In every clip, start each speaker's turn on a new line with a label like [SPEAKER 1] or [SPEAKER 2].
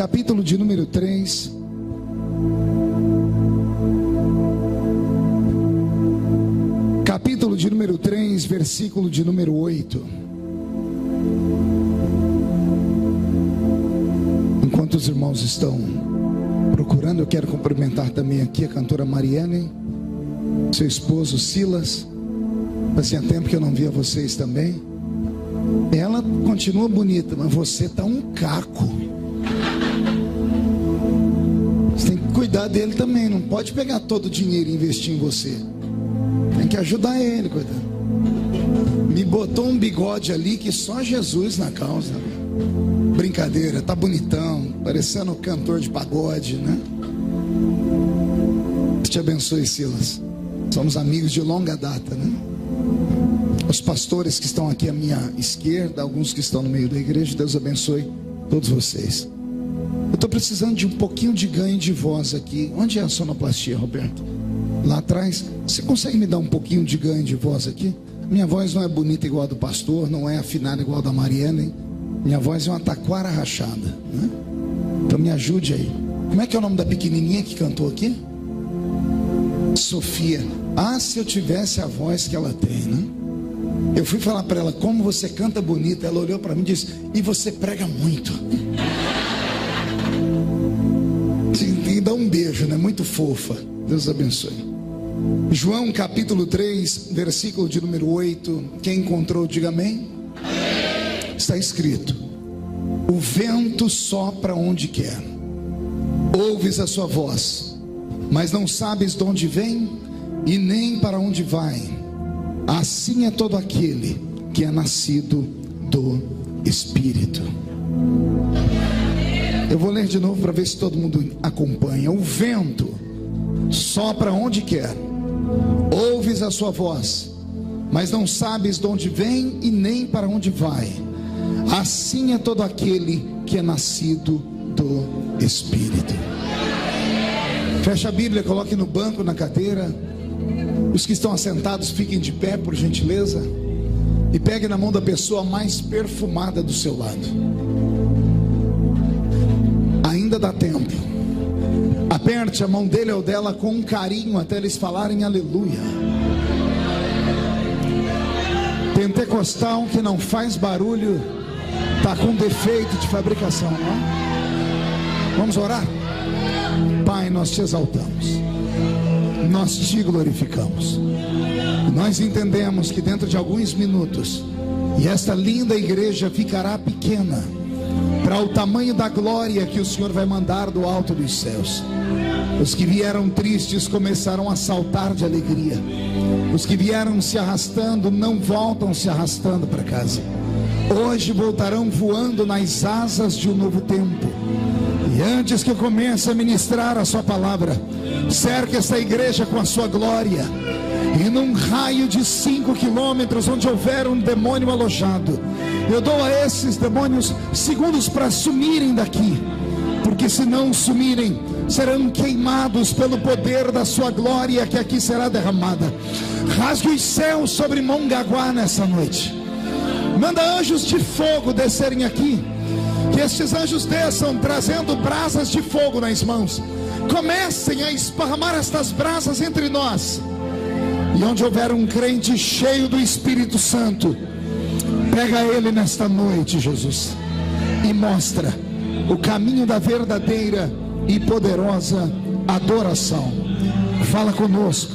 [SPEAKER 1] capítulo de número 3. Capítulo de número 3, versículo de número 8. Enquanto os irmãos estão procurando, eu quero cumprimentar também aqui a cantora Mariane, seu esposo Silas. Fazia tempo que eu não via vocês também. Ela continua bonita, mas você tá um caco. Você tem que cuidar dele também. Não pode pegar todo o dinheiro e investir em você. Tem que ajudar ele, coitado. Me botou um bigode ali que só Jesus na causa. Brincadeira, tá bonitão, parecendo um cantor de pagode, né? Deus te abençoe, Silas. Somos amigos de longa data, né? Os pastores que estão aqui à minha esquerda, alguns que estão no meio da igreja, Deus abençoe todos vocês. Eu estou precisando de um pouquinho de ganho de voz aqui. Onde é a sonoplastia, Roberto? Lá atrás. Você consegue me dar um pouquinho de ganho de voz aqui? Minha voz não é bonita igual a do pastor, não é afinada igual a da Mariana. Minha voz é uma taquara rachada, né? Então me ajude aí. Como é que é o nome da pequenininha que cantou aqui? Sofia. Ah, se eu tivesse a voz que ela tem, né? Eu fui falar para ela, como você canta bonito. Ela olhou para mim e disse, e você prega muito. E dá um beijo, né? Muito fofa. Deus abençoe. João capítulo 3, versículo de número 8. Quem encontrou, diga amém. Está escrito: o vento sopra onde quer, ouves a sua voz, mas não sabes de onde vem e nem para onde vai. Assim é todo aquele que é nascido do Espírito. Eu vou ler de novo para ver se todo mundo acompanha. O vento sopra onde quer, ouves a sua voz, mas não sabes de onde vem e nem para onde vai. Assim é todo aquele que é nascido do Espírito. Fecha a Bíblia, coloque no banco, na cadeira. Os que estão assentados fiquem de pé, por gentileza. E pegue na mão da pessoa mais perfumada do seu lado. Ainda dá tempo. Aperte a mão dele ou dela com um carinho até eles falarem aleluia. Pentecostal que não faz barulho está com defeito de fabricação, não? Vamos orar? Pai, nós te exaltamos, nós te glorificamos. Nós entendemos que dentro de alguns minutos, e esta linda igreja ficará pequena para o tamanho da glória que o Senhor vai mandar do alto dos céus. Os que vieram tristes começarão a saltar de alegria. Os que vieram se arrastando não voltam se arrastando para casa. Hoje voltarão voando nas asas de um novo tempo. E antes que eu comece a ministrar a sua palavra, cerque esta igreja com a sua glória. E num raio de 5 quilômetros, onde houver um demônio alojado, eu dou a esses demônios segundos para sumirem daqui. Porque se não sumirem, serão queimados pelo poder da sua glória que aqui será derramada. Rasgue os céus sobre Mongaguá nessa noite. Manda anjos de fogo descerem aqui. Que estes anjos desçam trazendo brasas de fogo nas mãos. Comecem a esparramar estas brasas entre nós. E onde houver um crente cheio do Espírito Santo, pega ele nesta noite, Jesus, e mostra o caminho da verdadeira e poderosa adoração. Fala conosco,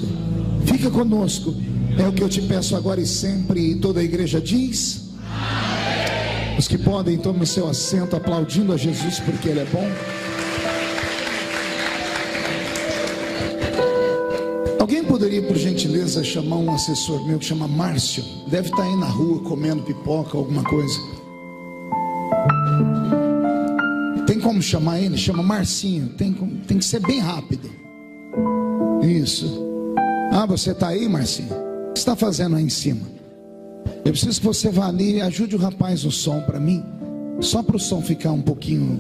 [SPEAKER 1] fica conosco. É o que eu te peço agora e sempre. E toda a igreja diz: os que podem, tomem o seu assento aplaudindo a Jesus porque Ele é bom. Alguém poderia, por gentileza, chamar um assessor meu que chama Márcio? Deve estar aí na rua comendo pipoca, alguma coisa. Tem como chamar ele? Chama Marcinho. Tem que ser bem rápido. Isso. Ah, você está aí, Marcinho? O que você está fazendo aí em cima? Eu preciso que você vá ali e ajude o rapaz no som para mim. Só para o som ficar um pouquinho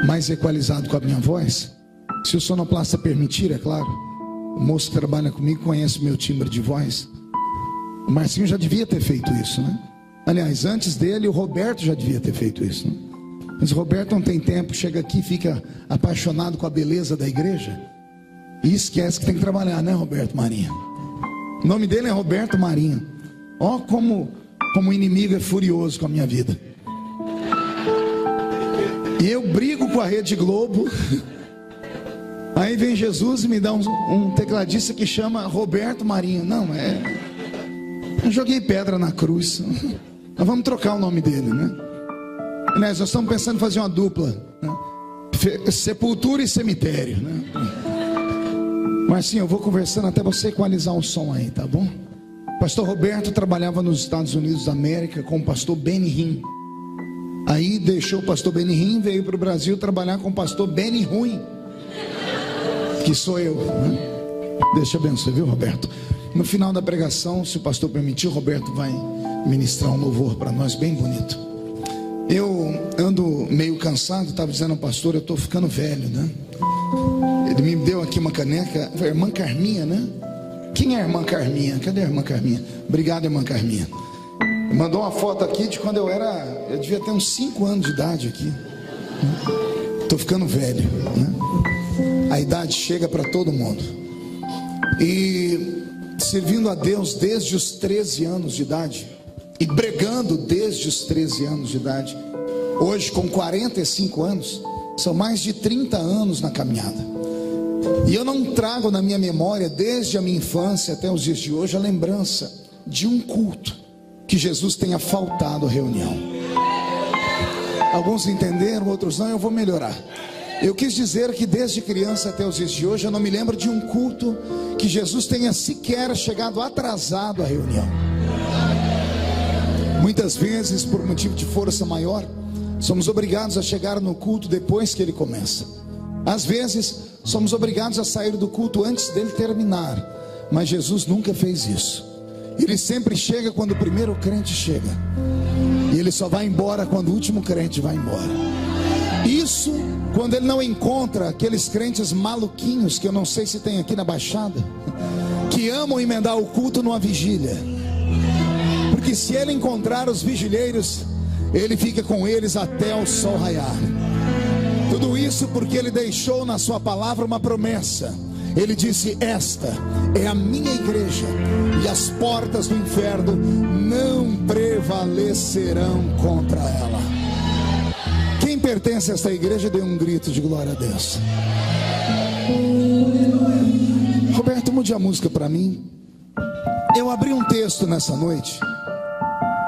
[SPEAKER 1] mais equalizado com a minha voz. Se o sonoplasta permitir, é claro. O moço que trabalha comigo conhece o meu timbre de voz. O Marcinho já devia ter feito isso, né? Aliás, antes dele, o Roberto já devia ter feito isso, né? Mas Roberto não tem tempo, chega aqui, fica apaixonado com a beleza da igreja e esquece que tem que trabalhar, né, Roberto Marinho? O nome dele é Roberto Marinho. Ó, como o inimigo é furioso com a minha vida. E eu brigo com a Rede Globo. Aí vem Jesus e me dá um tecladista que chama Roberto Marinho. Não, eu joguei pedra na cruz. Nós vamos trocar o nome dele, né? Aliás, nós estamos pensando em fazer uma dupla, né? Sepultura e cemitério, né? Mas sim, eu vou conversando até você equalizar o som aí, tá bom? Pastor Roberto trabalhava nos Estados Unidos da América com o pastor Benny Hinn. Aí deixou o pastor Benny Hinn, veio para o Brasil trabalhar com o pastor Benny Ruim, que sou eu, né? Deus te abençoe, viu, Roberto? No final da pregação, se o pastor permitir, o Roberto vai ministrar um louvor para nós bem bonito. Eu ando meio cansado, estava dizendo ao pastor, eu estou ficando velho, né? Ele me deu aqui uma caneca, a irmã Carminha, né? Quem é a irmã Carminha? Cadê a irmã Carminha? Obrigado, irmã Carminha. Mandou uma foto aqui de quando eu devia ter uns 5 anos de idade aqui. Estou ficando velho, né? A idade chega para todo mundo. E servindo a Deus desde os 13 anos de idade, e bregando desde os 13 anos de idade, hoje com 45 anos, são mais de 30 anos na caminhada. E eu não trago na minha memória, desde a minha infância até os dias de hoje, a lembrança de um culto que Jesus tenha faltado à reunião. Alguns entenderam, outros não, eu vou melhorar. Eu quis dizer que desde criança até os dias de hoje, eu não me lembro de um culto que Jesus tenha sequer chegado atrasado à reunião. Muitas vezes, por motivo de força maior, somos obrigados a chegar no culto depois que ele começa. Às vezes, somos obrigados a sair do culto antes dele terminar. Mas Jesus nunca fez isso. Ele sempre chega quando o primeiro crente chega. E ele só vai embora quando o último crente vai embora. Isso quando ele não encontra aqueles crentes maluquinhos, que eu não sei se tem aqui na Baixada, que amam emendar o culto numa vigília. Porque se ele encontrar os vigilheiros, ele fica com eles até o sol raiar. Tudo isso porque ele deixou na sua palavra uma promessa. Ele disse: esta é a minha igreja, e as portas do inferno não prevalecerão contra ela. Quem pertence a esta igreja, dê um grito de glória a Deus. Roberto, mude a música para mim. Eu abri um texto nessa noite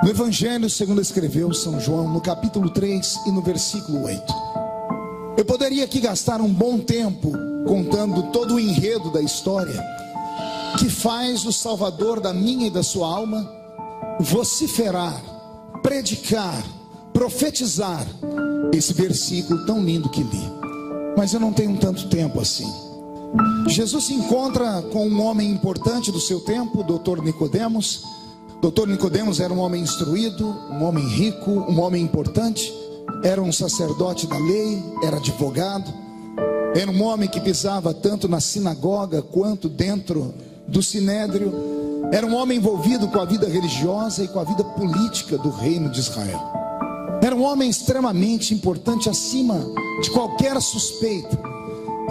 [SPEAKER 1] no Evangelho segundo escreveu São João, no capítulo 3 e no versículo 8. Eu poderia aqui gastar um bom tempo contando todo o enredo da história que faz o Salvador da minha e da sua alma vociferar, predicar, profetizar esse versículo tão lindo que li. Mas eu não tenho tanto tempo assim. Jesus se encontra com um homem importante do seu tempo, Dr. Nicodemos. Dr. Nicodemos era um homem instruído, um homem rico, um homem importante. Era um sacerdote da lei, era advogado. Era um homem que pisava tanto na sinagoga quanto dentro do sinédrio. Era um homem envolvido com a vida religiosa e com a vida política do reino de Israel. Era um homem extremamente importante, acima de qualquer suspeita.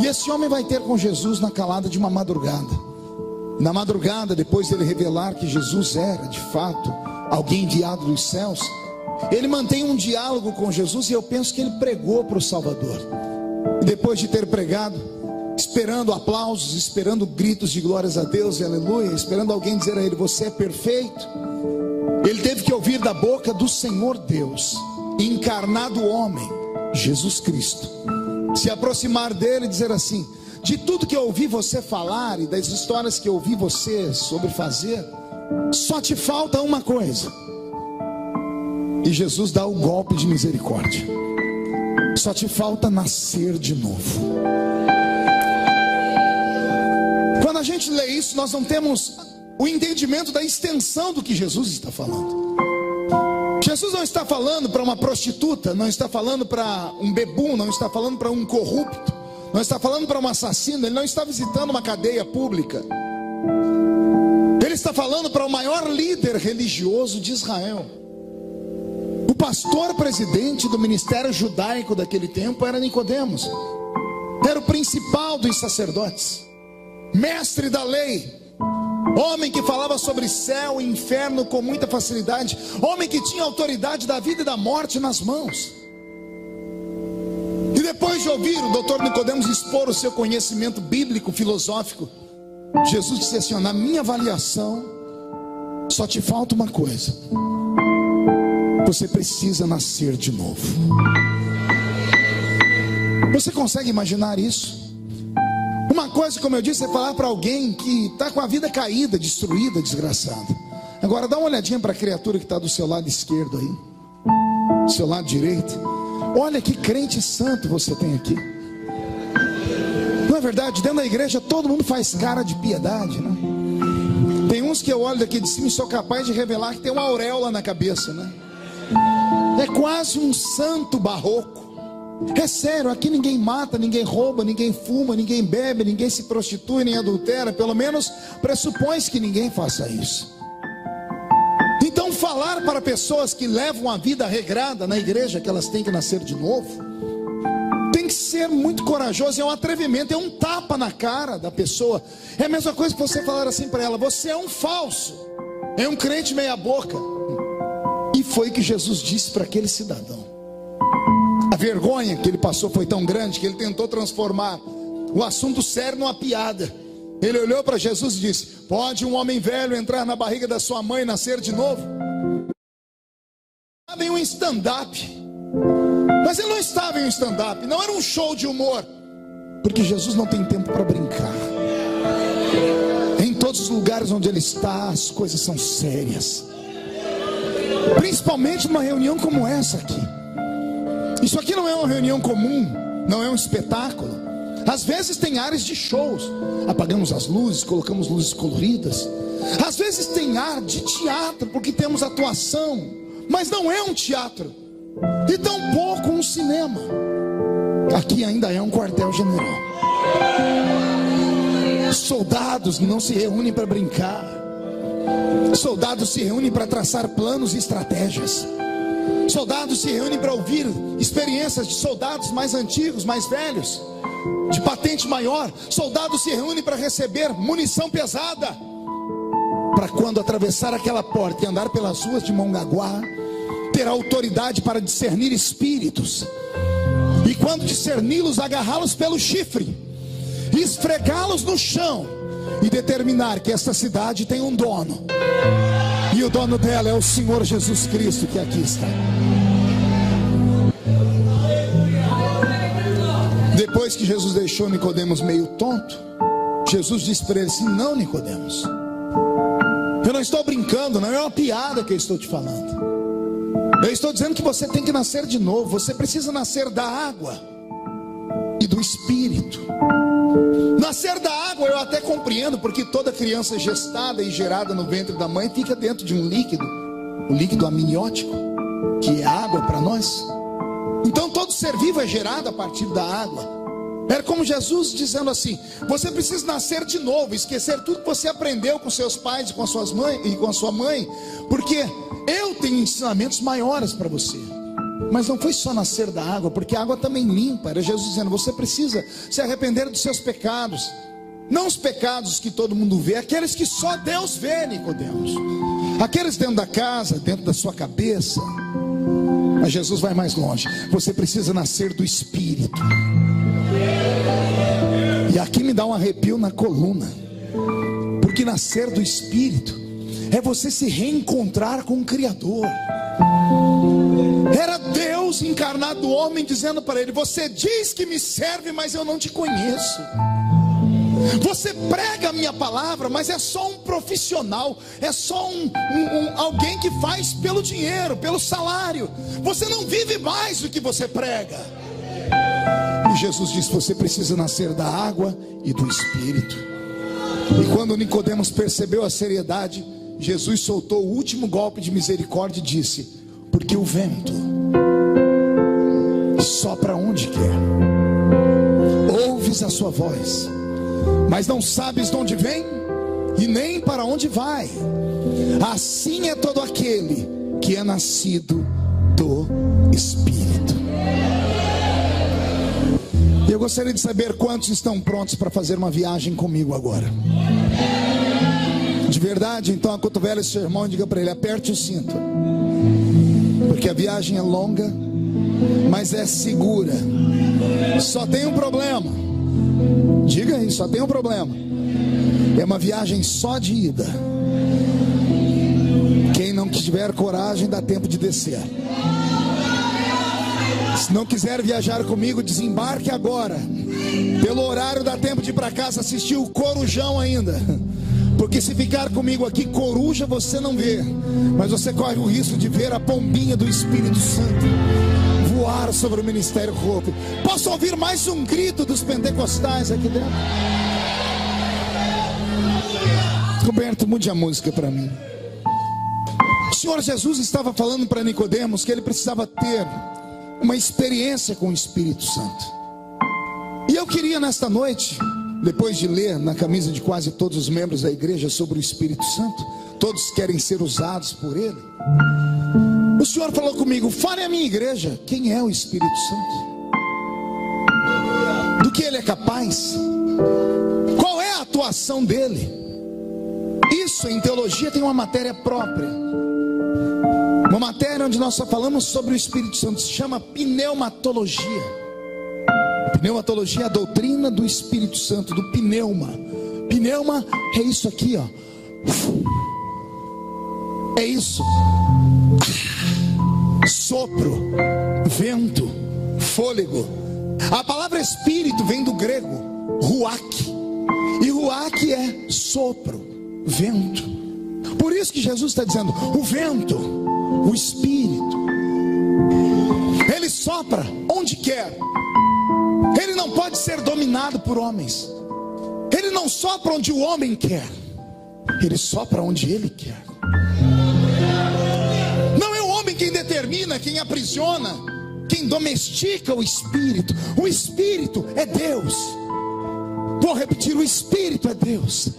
[SPEAKER 1] E esse homem vai ter com Jesus na calada de uma madrugada. Na madrugada, depois dele revelar que Jesus era de fato alguém enviado dos céus, ele mantém um diálogo com Jesus, e eu penso que ele pregou para o Salvador. E depois de ter pregado, esperando aplausos, esperando gritos de glórias a Deus e aleluia, esperando alguém dizer a ele: você é perfeito, ele teve que ouvir da boca do Senhor Deus, encarnado homem, Jesus Cristo, se aproximar dele e dizer assim: de tudo que eu ouvi você falar e das histórias que eu ouvi você sobre fazer, só te falta uma coisa. E Jesus dá o golpe de misericórdia: só te falta nascer de novo. Quando a gente lê isso, nós não temos o entendimento da extensão do que Jesus está falando. Jesus não está falando para uma prostituta, não está falando para um bebum, não está falando para um corrupto, não está falando para um assassino, ele não está visitando uma cadeia pública. Ele está falando para o maior líder religioso de Israel, o pastor presidente do ministério judaico daquele tempo era Nicodemos. Era o principal dos sacerdotes, mestre da lei, homem que falava sobre céu e inferno com muita facilidade, homem que tinha autoridade da vida e da morte nas mãos. E depois de ouvir o doutor Nicodemos expor o seu conhecimento bíblico, filosófico, Jesus disse assim: na minha avaliação, só te falta uma coisa: você precisa nascer de novo. Você consegue imaginar isso? Uma coisa, como eu disse, é falar para alguém que está com a vida caída, destruída, desgraçada. Agora dá uma olhadinha para a criatura que está do seu lado esquerdo aí, do seu lado direito. Olha que crente santo você tem aqui. Não é verdade? Dentro da igreja todo mundo faz cara de piedade, né? Tem uns que eu olho daqui de cima e sou capaz de revelar que tem uma auréola na cabeça, né? É quase um santo barroco. É sério, aqui ninguém mata, ninguém rouba, ninguém fuma, ninguém bebe, ninguém se prostitui, nem adultera. Pelo menos pressupõe-se que ninguém faça isso. Então falar para pessoas que levam a vida regrada na igreja que elas têm que nascer de novo, tem que ser muito corajoso, é um atrevimento, é um tapa na cara da pessoa. É a mesma coisa que você falar assim para ela: você é um falso, é um crente meia boca. E foi o que Jesus disse para aquele cidadão. A vergonha que ele passou foi tão grande que ele tentou transformar o assunto sério numa piada. Ele olhou para Jesus e disse: pode um homem velho entrar na barriga da sua mãe e nascer de novo? Estava em um stand-up. Mas ele não estava em um stand-up, não era um show de humor. Porque Jesus não tem tempo para brincar. Em todos os lugares onde ele está, as coisas são sérias. Principalmente numa reunião como essa aqui. Isso aqui não é uma reunião comum, não é um espetáculo. Às vezes tem áreas de shows, apagamos as luzes, colocamos luzes coloridas. Às vezes tem ar de teatro, porque temos atuação, mas não é um teatro, e tampouco um cinema. Aqui ainda é um quartel-general. Soldados não se reúnem para brincar. Soldados se reúnem para traçar planos e estratégias. Soldados se reúnem para ouvir experiências de soldados mais antigos, mais velhos, de patente maior. Soldados se reúnem para receber munição pesada, para quando atravessar aquela porta e andar pelas ruas de Mongaguá, ter autoridade para discernir espíritos. E quando discerni-los, agarrá-los pelo chifre, esfregá-los no chão e determinar que esta cidade tem um dono. E o dono dela é o Senhor Jesus Cristo, que aqui está. Depois que Jesus deixou Nicodemos meio tonto, Jesus disse para ele assim: não, Nicodemos, eu não estou brincando, não é uma piada que eu estou te falando. Eu estou dizendo que você tem que nascer de novo. Você precisa nascer da água e do Espírito. Nascer da água eu até compreendo, porque toda criança gestada e gerada no ventre da mãe fica dentro de um líquido, o líquido amniótico, que é água para nós. Então todo ser vivo é gerado a partir da água. Era como Jesus dizendo assim: você precisa nascer de novo, esquecer tudo que você aprendeu com seus pais e com suas mães e com a sua mãe, porque eu tenho ensinamentos maiores para você. Mas não foi só nascer da água, porque a água também limpa. Era Jesus dizendo: você precisa se arrepender dos seus pecados. Não os pecados que todo mundo vê, aqueles que só Deus vê, Nicodemos. Aqueles dentro da casa, dentro da sua cabeça. Mas Jesus vai mais longe. Você precisa nascer do Espírito. E aqui me dá um arrepio na coluna. Porque nascer do Espírito é você se reencontrar com o Criador. Era Deus encarnado no homem dizendo para ele: você diz que me serve, mas eu não te conheço. Você prega a minha palavra, mas é só um profissional, é só alguém que faz pelo dinheiro, pelo salário. Você não vive mais do que você prega. E Jesus disse: você precisa nascer da água e do Espírito. E quando Nicodemos percebeu a seriedade, Jesus soltou o último golpe de misericórdia e disse: porque o vento sopra onde quer, ouves a sua voz, mas não sabes de onde vem e nem para onde vai. Assim é todo aquele que é nascido do Espírito. Eu gostaria de saber quantos estão prontos para fazer uma viagem comigo agora. De verdade, então acotovela esse seu irmão e diga para ele: aperte o cinto, porque a viagem é longa, mas é segura. Só tem um problema. Diga aí, só tem um problema. É uma viagem só de ida. Quem não tiver coragem, dá tempo de descer. Se não quiser viajar comigo, desembarque agora. Pelo horário dá tempo de ir para casa assistir o Corujão ainda. Porque se ficar comigo aqui, coruja você não vê, mas você corre o risco de ver a pombinha do Espírito Santo voar sobre o Ministério Hope. Posso ouvir mais um grito dos pentecostais aqui dentro? Roberto, mude a música para mim. O Senhor Jesus estava falando para Nicodemos que ele precisava ter uma experiência com o Espírito Santo. E eu queria nesta noite, depois de ler na camisa de quase todos os membros da igreja sobre o Espírito Santo, todos querem ser usados por ele. O Senhor falou comigo: fale à minha igreja quem é o Espírito Santo, do que ele é capaz, qual é a atuação dele. Isso em teologia tem uma matéria própria, uma matéria onde nós só falamos sobre o Espírito Santo. Se chama pneumatologia. Pneumatologia é a doutrina do Espírito Santo, do pneuma. Pneuma é isso aqui, ó. É isso. Sopro, vento, fôlego. A palavra espírito vem do grego ruach. E ruach é sopro, vento. Por isso que Jesus está dizendo: o vento, o Espírito, ele sopra onde quer. Ele não pode ser dominado por homens. Ele não sopra onde o homem quer. Ele sopra onde ele quer. Não é o homem quem determina, quem aprisiona, quem domestica o Espírito. O Espírito é Deus. Vou repetir: o Espírito é Deus.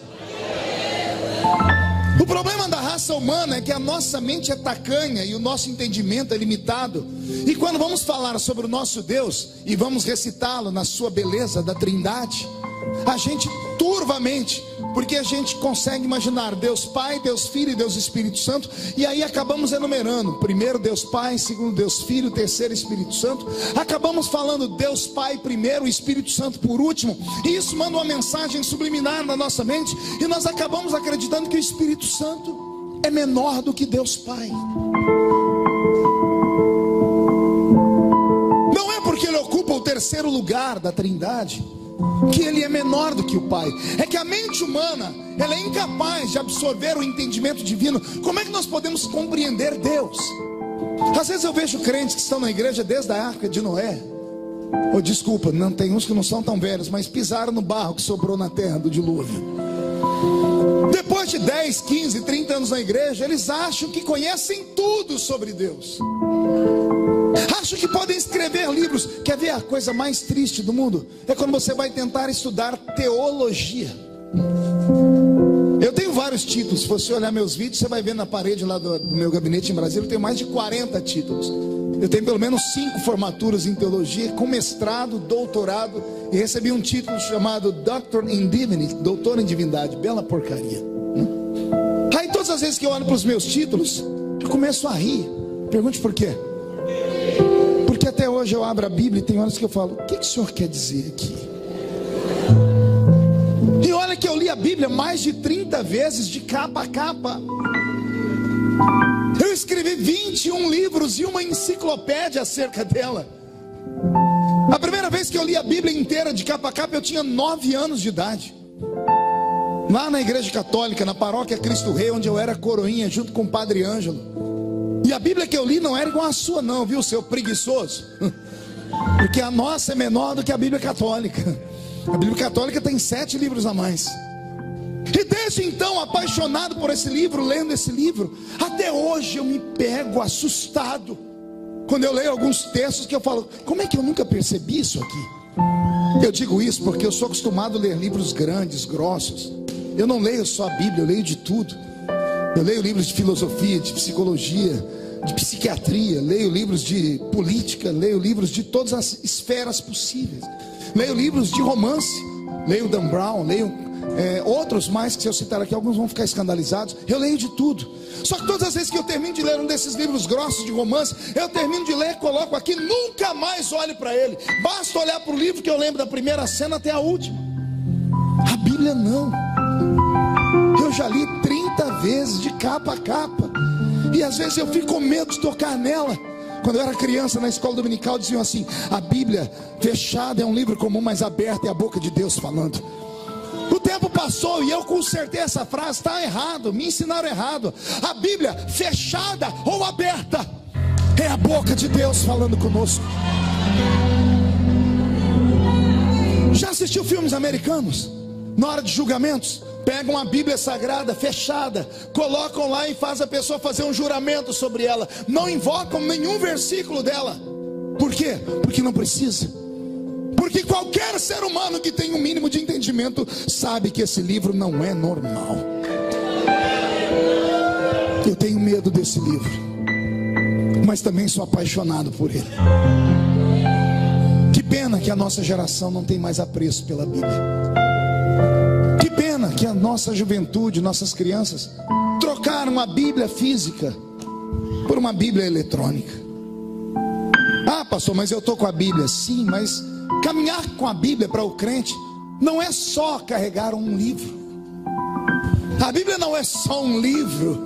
[SPEAKER 1] O problema da raça humana é que a nossa mente é tacanha e o nosso entendimento é limitado. E quando vamos falar sobre o nosso Deus e vamos recitá-lo na sua beleza da Trindade, a gente turva a mente, porque a gente consegue imaginar Deus Pai, Deus Filho e Deus Espírito Santo, e aí acabamos enumerando: primeiro Deus Pai, segundo Deus Filho, terceiro Espírito Santo. Acabamos falando Deus Pai primeiro, Espírito Santo por último, e isso manda uma mensagem subliminar na nossa mente, e nós acabamos acreditando que o Espírito Santo é menor do que Deus Pai. Não é porque ele ocupa o terceiro lugar da Trindade que ele é menor do que o Pai. É que a mente humana, ela é incapaz de absorver o entendimento divino. Como é que nós podemos compreender Deus? Às vezes eu vejo crentes que estão na igreja desde a arca de Noé. Ou desculpa, não, tem uns que não são tão velhos, mas pisaram no barro que sobrou na terra do dilúvio. Depois de 10, 15, 30 anos na igreja, eles acham que conhecem tudo sobre Deus. Acham que podem escrever livros. Quer ver a coisa mais triste do mundo? É quando você vai tentar estudar teologia. Eu tenho vários títulos. Se você olhar meus vídeos, você vai ver na parede lá do meu gabinete em Brasília, eu tenho mais de 40 títulos. Eu tenho pelo menos 5 formaturas em teologia, com mestrado, doutorado, e recebi um título chamado Doctor in Divinity, doutor em divindade. Bela porcaria. Aí todas as vezes que eu olho para os meus títulos, eu começo a rir. Pergunte por quê? Porque até hoje eu abro a Bíblia e tem horas que eu falo: o que o senhor quer dizer aqui? E olha que eu li a Bíblia mais de 30 vezes, de capa a capa. Eu escrevi 21 livros e uma enciclopédia acerca dela. A primeira vez que eu li a Bíblia inteira de capa a capa, eu tinha 9 anos de idade, lá na igreja católica, na paróquia Cristo Rei, onde eu era coroinha junto com o Padre Ângelo. E a Bíblia que eu li não era igual a sua não, viu, seu preguiçoso? Porque a nossa é menor do que a Bíblia católica. A Bíblia católica tem 7 livros a mais. E desde então, apaixonado por esse livro, lendo esse livro, até hoje eu me pego assustado quando eu leio alguns textos que eu falo: como é que eu nunca percebi isso aqui? Eu digo isso porque eu sou acostumado a ler livros grandes, grossos. Eu não leio só a Bíblia, eu leio de tudo. Eu leio livros de filosofia, de psicologia, de psiquiatria, leio livros de política, leio livros de todas as esferas possíveis, leio livros de romance, leio Dan Brown, leio outros mais que se eu citar aqui, alguns vão ficar escandalizados. Eu leio de tudo. Só que todas as vezes que eu termino de ler um desses livros grossos de romance, eu termino de ler, coloco aqui, nunca mais olho para ele. Basta olhar para o livro que eu lembro da primeira cena até a última. A Bíblia não. Eu já li 30 vezes de capa a capa, e às vezes eu fico com medo de tocar nela. Quando eu era criança na escola dominical diziam assim: a Bíblia fechada é um livro comum, mas aberta é a boca de Deus falando. O tempo passou e eu consertei essa frase. Está errado, me ensinaram errado. A Bíblia fechada ou aberta é a boca de Deus falando conosco. Já assistiu filmes americanos? Na hora de julgamentos, pegam a Bíblia Sagrada fechada, colocam lá e faz a pessoa fazer um juramento sobre ela. Não invocam nenhum versículo dela. Por quê? Porque não precisa. Porque qualquer ser humano que tem um mínimo de entendimento sabe que esse livro não é normal. Eu tenho medo desse livro, mas também sou apaixonado por ele. Que pena que a nossa geração não tem mais apreço pela Bíblia. Que pena que a nossa juventude, nossas crianças trocaram a Bíblia física por uma Bíblia eletrônica. Ah, pastor, mas eu estou com a Bíblia. Sim, mas caminhar com a Bíblia para o crente não é só carregar um livro. A Bíblia não é só um livro.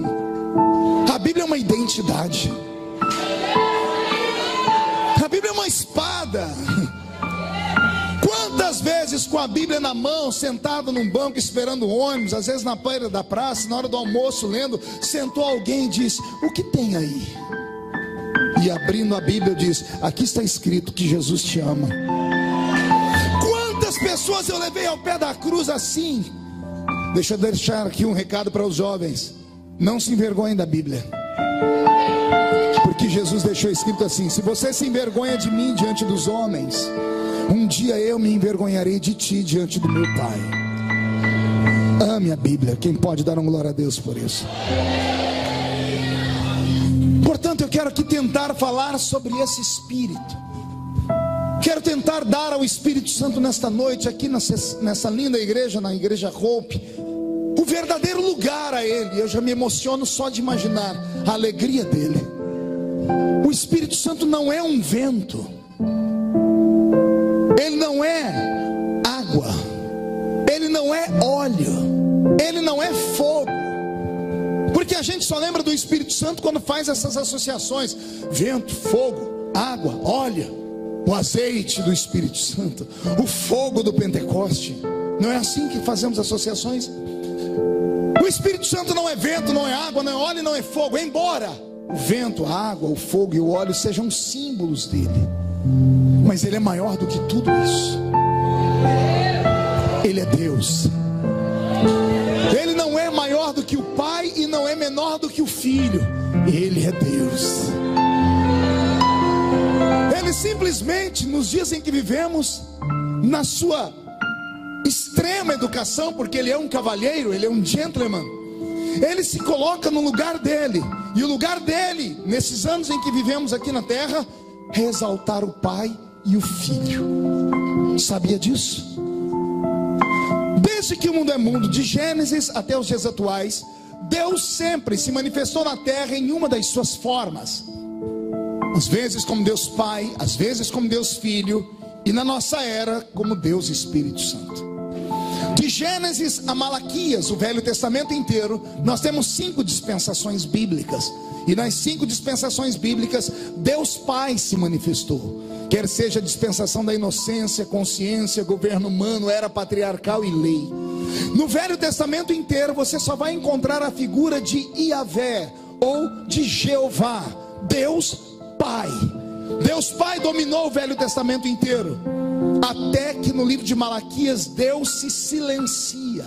[SPEAKER 1] A Bíblia é uma identidade. A Bíblia é uma espada. Quantas vezes com a Bíblia na mão, sentado num banco esperando o ônibus, às vezes na beira da praça, na hora do almoço lendo, sentou alguém e disse: o que tem aí? E abrindo a Bíblia diz: aqui está escrito que Jesus te ama. Quantas pessoas eu levei ao pé da cruz assim? Deixa eu deixar aqui um recado para os jovens: não se envergonhem da Bíblia, porque Jesus deixou escrito assim: se você se envergonha de mim diante dos homens, um dia eu me envergonharei de ti diante do meu Pai. Ame a Bíblia. Quem pode dar uma glória a Deus por isso? Portanto, eu quero aqui tentar falar sobre esse Espírito. Quero tentar dar ao Espírito Santo nesta noite, aqui nessa linda igreja, na Igreja Hope, o verdadeiro lugar a Ele. Eu já me emociono só de imaginar a alegria dele. O Espírito Santo não é um vento, ele não é água, ele não é óleo, ele não é fogo. Porque a gente só lembra do Espírito Santo quando faz essas associações: vento, fogo, água, óleo, o azeite do Espírito Santo, o fogo do Pentecoste. Não é assim que fazemos associações? O Espírito Santo não é vento, não é água, não é óleo, não é fogo. Embora o vento, a água, o fogo e o óleo sejam símbolos dele, mas ele é maior do que tudo isso. Ele é Deus. Ele não é maior do que o Pai e não é menor do que o Filho. Ele é Deus. Ele simplesmente, nos dias em que vivemos, na sua extrema educação, porque ele é um cavalheiro, ele é um gentleman, ele se coloca no lugar dele. E o lugar dele, nesses anos em que vivemos aqui na terra, é exaltar o Pai e o Filho. Sabia disso? Desde que o mundo é mundo, de Gênesis até os dias atuais, Deus sempre se manifestou na terra em uma das suas formas. Às vezes como Deus Pai, às vezes como Deus Filho, e na nossa era como Deus Espírito Santo. De Gênesis a Malaquias, o Velho Testamento inteiro, nós temos 5 dispensações bíblicas. E nas 5 dispensações bíblicas, Deus Pai se manifestou. Quer seja a dispensação da inocência, consciência, governo humano, era patriarcal e lei. No Velho Testamento inteiro você só vai encontrar a figura de Iavé ou de Jeová, Deus Pai. Deus Pai dominou o Velho Testamento inteiro, até que no livro de Malaquias Deus se silencia.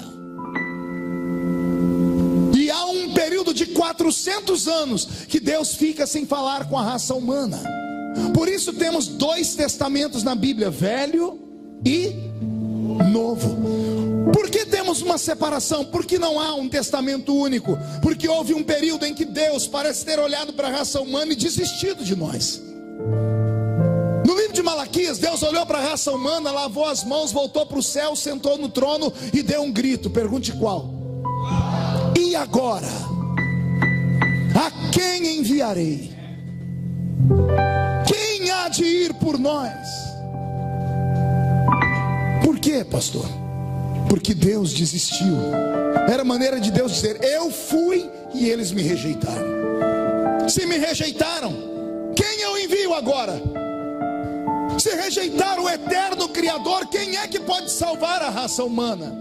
[SPEAKER 1] E há um período de 400 anos que Deus fica sem falar com a raça humana. Por isso temos 2 testamentos na Bíblia, Velho e Novo. Por que temos uma separação? Porque não há um testamento único. Porque houve um período em que Deus parece ter olhado para a raça humana e desistido de nós. No livro de Malaquias, Deus olhou para a raça humana, lavou as mãos, voltou para o céu, sentou no trono e deu um grito. Pergunte qual? E agora? A quem enviarei? Quem há de ir por nós? Por quê, pastor? Porque Deus desistiu. Era a maneira de Deus dizer: eu fui e eles me rejeitaram. Se me rejeitaram, quem eu envio agora? Se rejeitaram o eterno Criador, quem é que pode salvar a raça humana?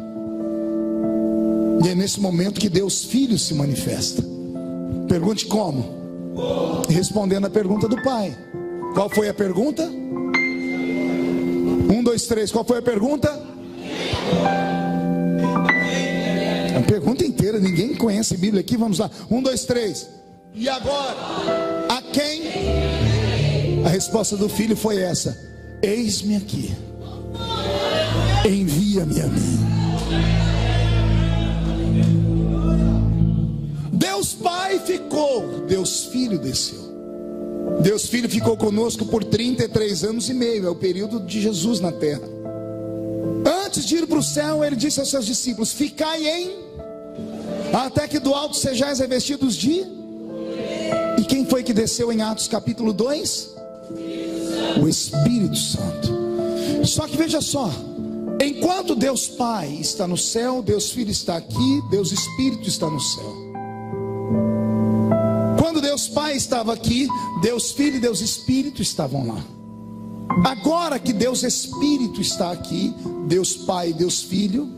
[SPEAKER 1] E é nesse momento que Deus Filho se manifesta. Pergunte como? Respondendo a pergunta do Pai. Qual foi a pergunta? 1, 2, 3. Qual foi a pergunta? A pergunta inteira. Ninguém conhece a Bíblia aqui. Vamos lá. 1, 2, 3. E agora? A quem? A resposta do Filho foi essa: eis-me aqui. Envia-me a mim. Deus Pai ficou, Deus Filho desceu. Deus Filho ficou conosco por 33 anos e meio. É o período de Jesus na terra. Antes de ir para o céu, ele disse aos seus discípulos: ficai até que do alto sejais revestidos de... E quem foi que desceu em Atos capítulo 2? O Espírito Santo. Só que veja só, enquanto Deus Pai está no céu, Deus Filho está aqui, Deus Espírito está no céu. Quando Deus Pai estava aqui, Deus Filho e Deus Espírito estavam lá. Agora que Deus Espírito está aqui, Deus Pai e Deus Filho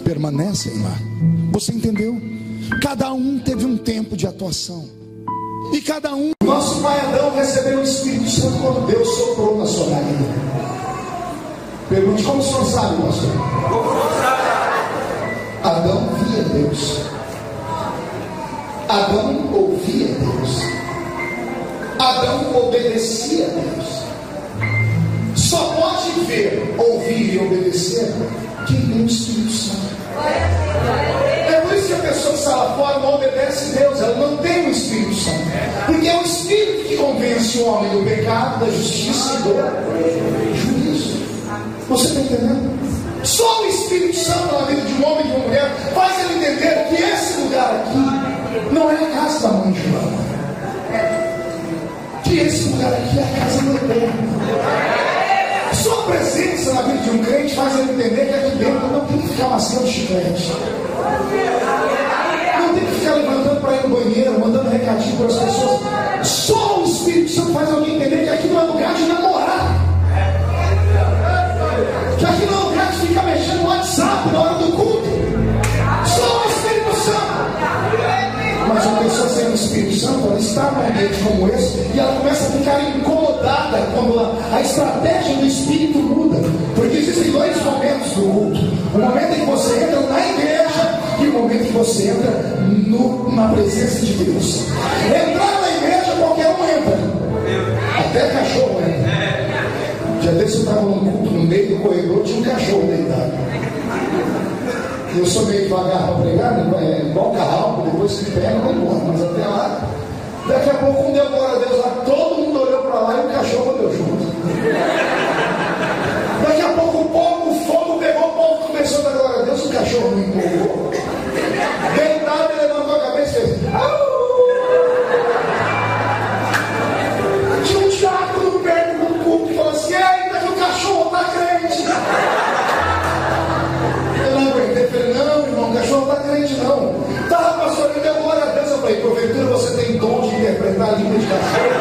[SPEAKER 1] permanecem lá. Você entendeu? Cada um teve um tempo de atuação. E cada um... Nosso pai Adão recebeu o Espírito Santo quando Deus soprou na sua nariz. Pergunte: como o senhor sabe, pastor? Adão via Deus. Adão ouvia Deus. Adão obedecia a Deus. Só pode ver, ouvir e obedecer quem tem o Espírito Santo. É por isso que a pessoa que está lá fora não obedece a Deus. Ela não tem o Espírito Santo. Porque é o Espírito que convence o homem do pecado, da justiça e do juízo. Você está entendendo? Só o Espírito Santo na vida de um homem e de uma mulher faz ele entender que esse lugar aqui não é a casa da mãe de João. Que esse lugar aqui é a casa do Eterno. Só a presença na vida de um crente faz ele entender que aqui dentro não tem que ficar mascando chiclete. Não tem que ficar levantando para ir no banheiro, mandando recadinho para as pessoas. Só o Espírito Santo faz alguém entender que aqui não é lugar de namorar. Que aqui não é lugar de ficar mexendo no WhatsApp na hora do culto. Só o Espírito Santo. Mas a pessoa sem o Espírito Santo, ela está num ambiente como esse e ela começa a ficar incomodada quando a estratégia do Espírito muda. Porque existem dois momentos do culto: o momento em que você entra na igreja e o momento em que você entra na presença de Deus. Entrar na igreja, qualquer um entra, até cachorro entra. Já desse eu estava num culto, no meio do corredor tinha um cachorro deitado. Eu sou meio devagar para pregar, né? Igual carral, depois se pega, vai embora. Mas até lá, daqui a pouco, um deu glória a Deus lá, todo mundo olhou para lá e o cachorro deu junto. Daqui a pouco o fogo pegou, o povo começou a dar glória a Deus, o cachorro não empolgou. Deitado, ele levantou a cabeça e fez: tinha um diácono perto do culto que falou assim: eita, que o cachorro está crente. Eu não aguentei, falei: não, irmão, o cachorro não está crente não. Tá, pastor, ele deu glória a Deus. Eu falei: porventura você tem dom de interpretar a língua de cachorro?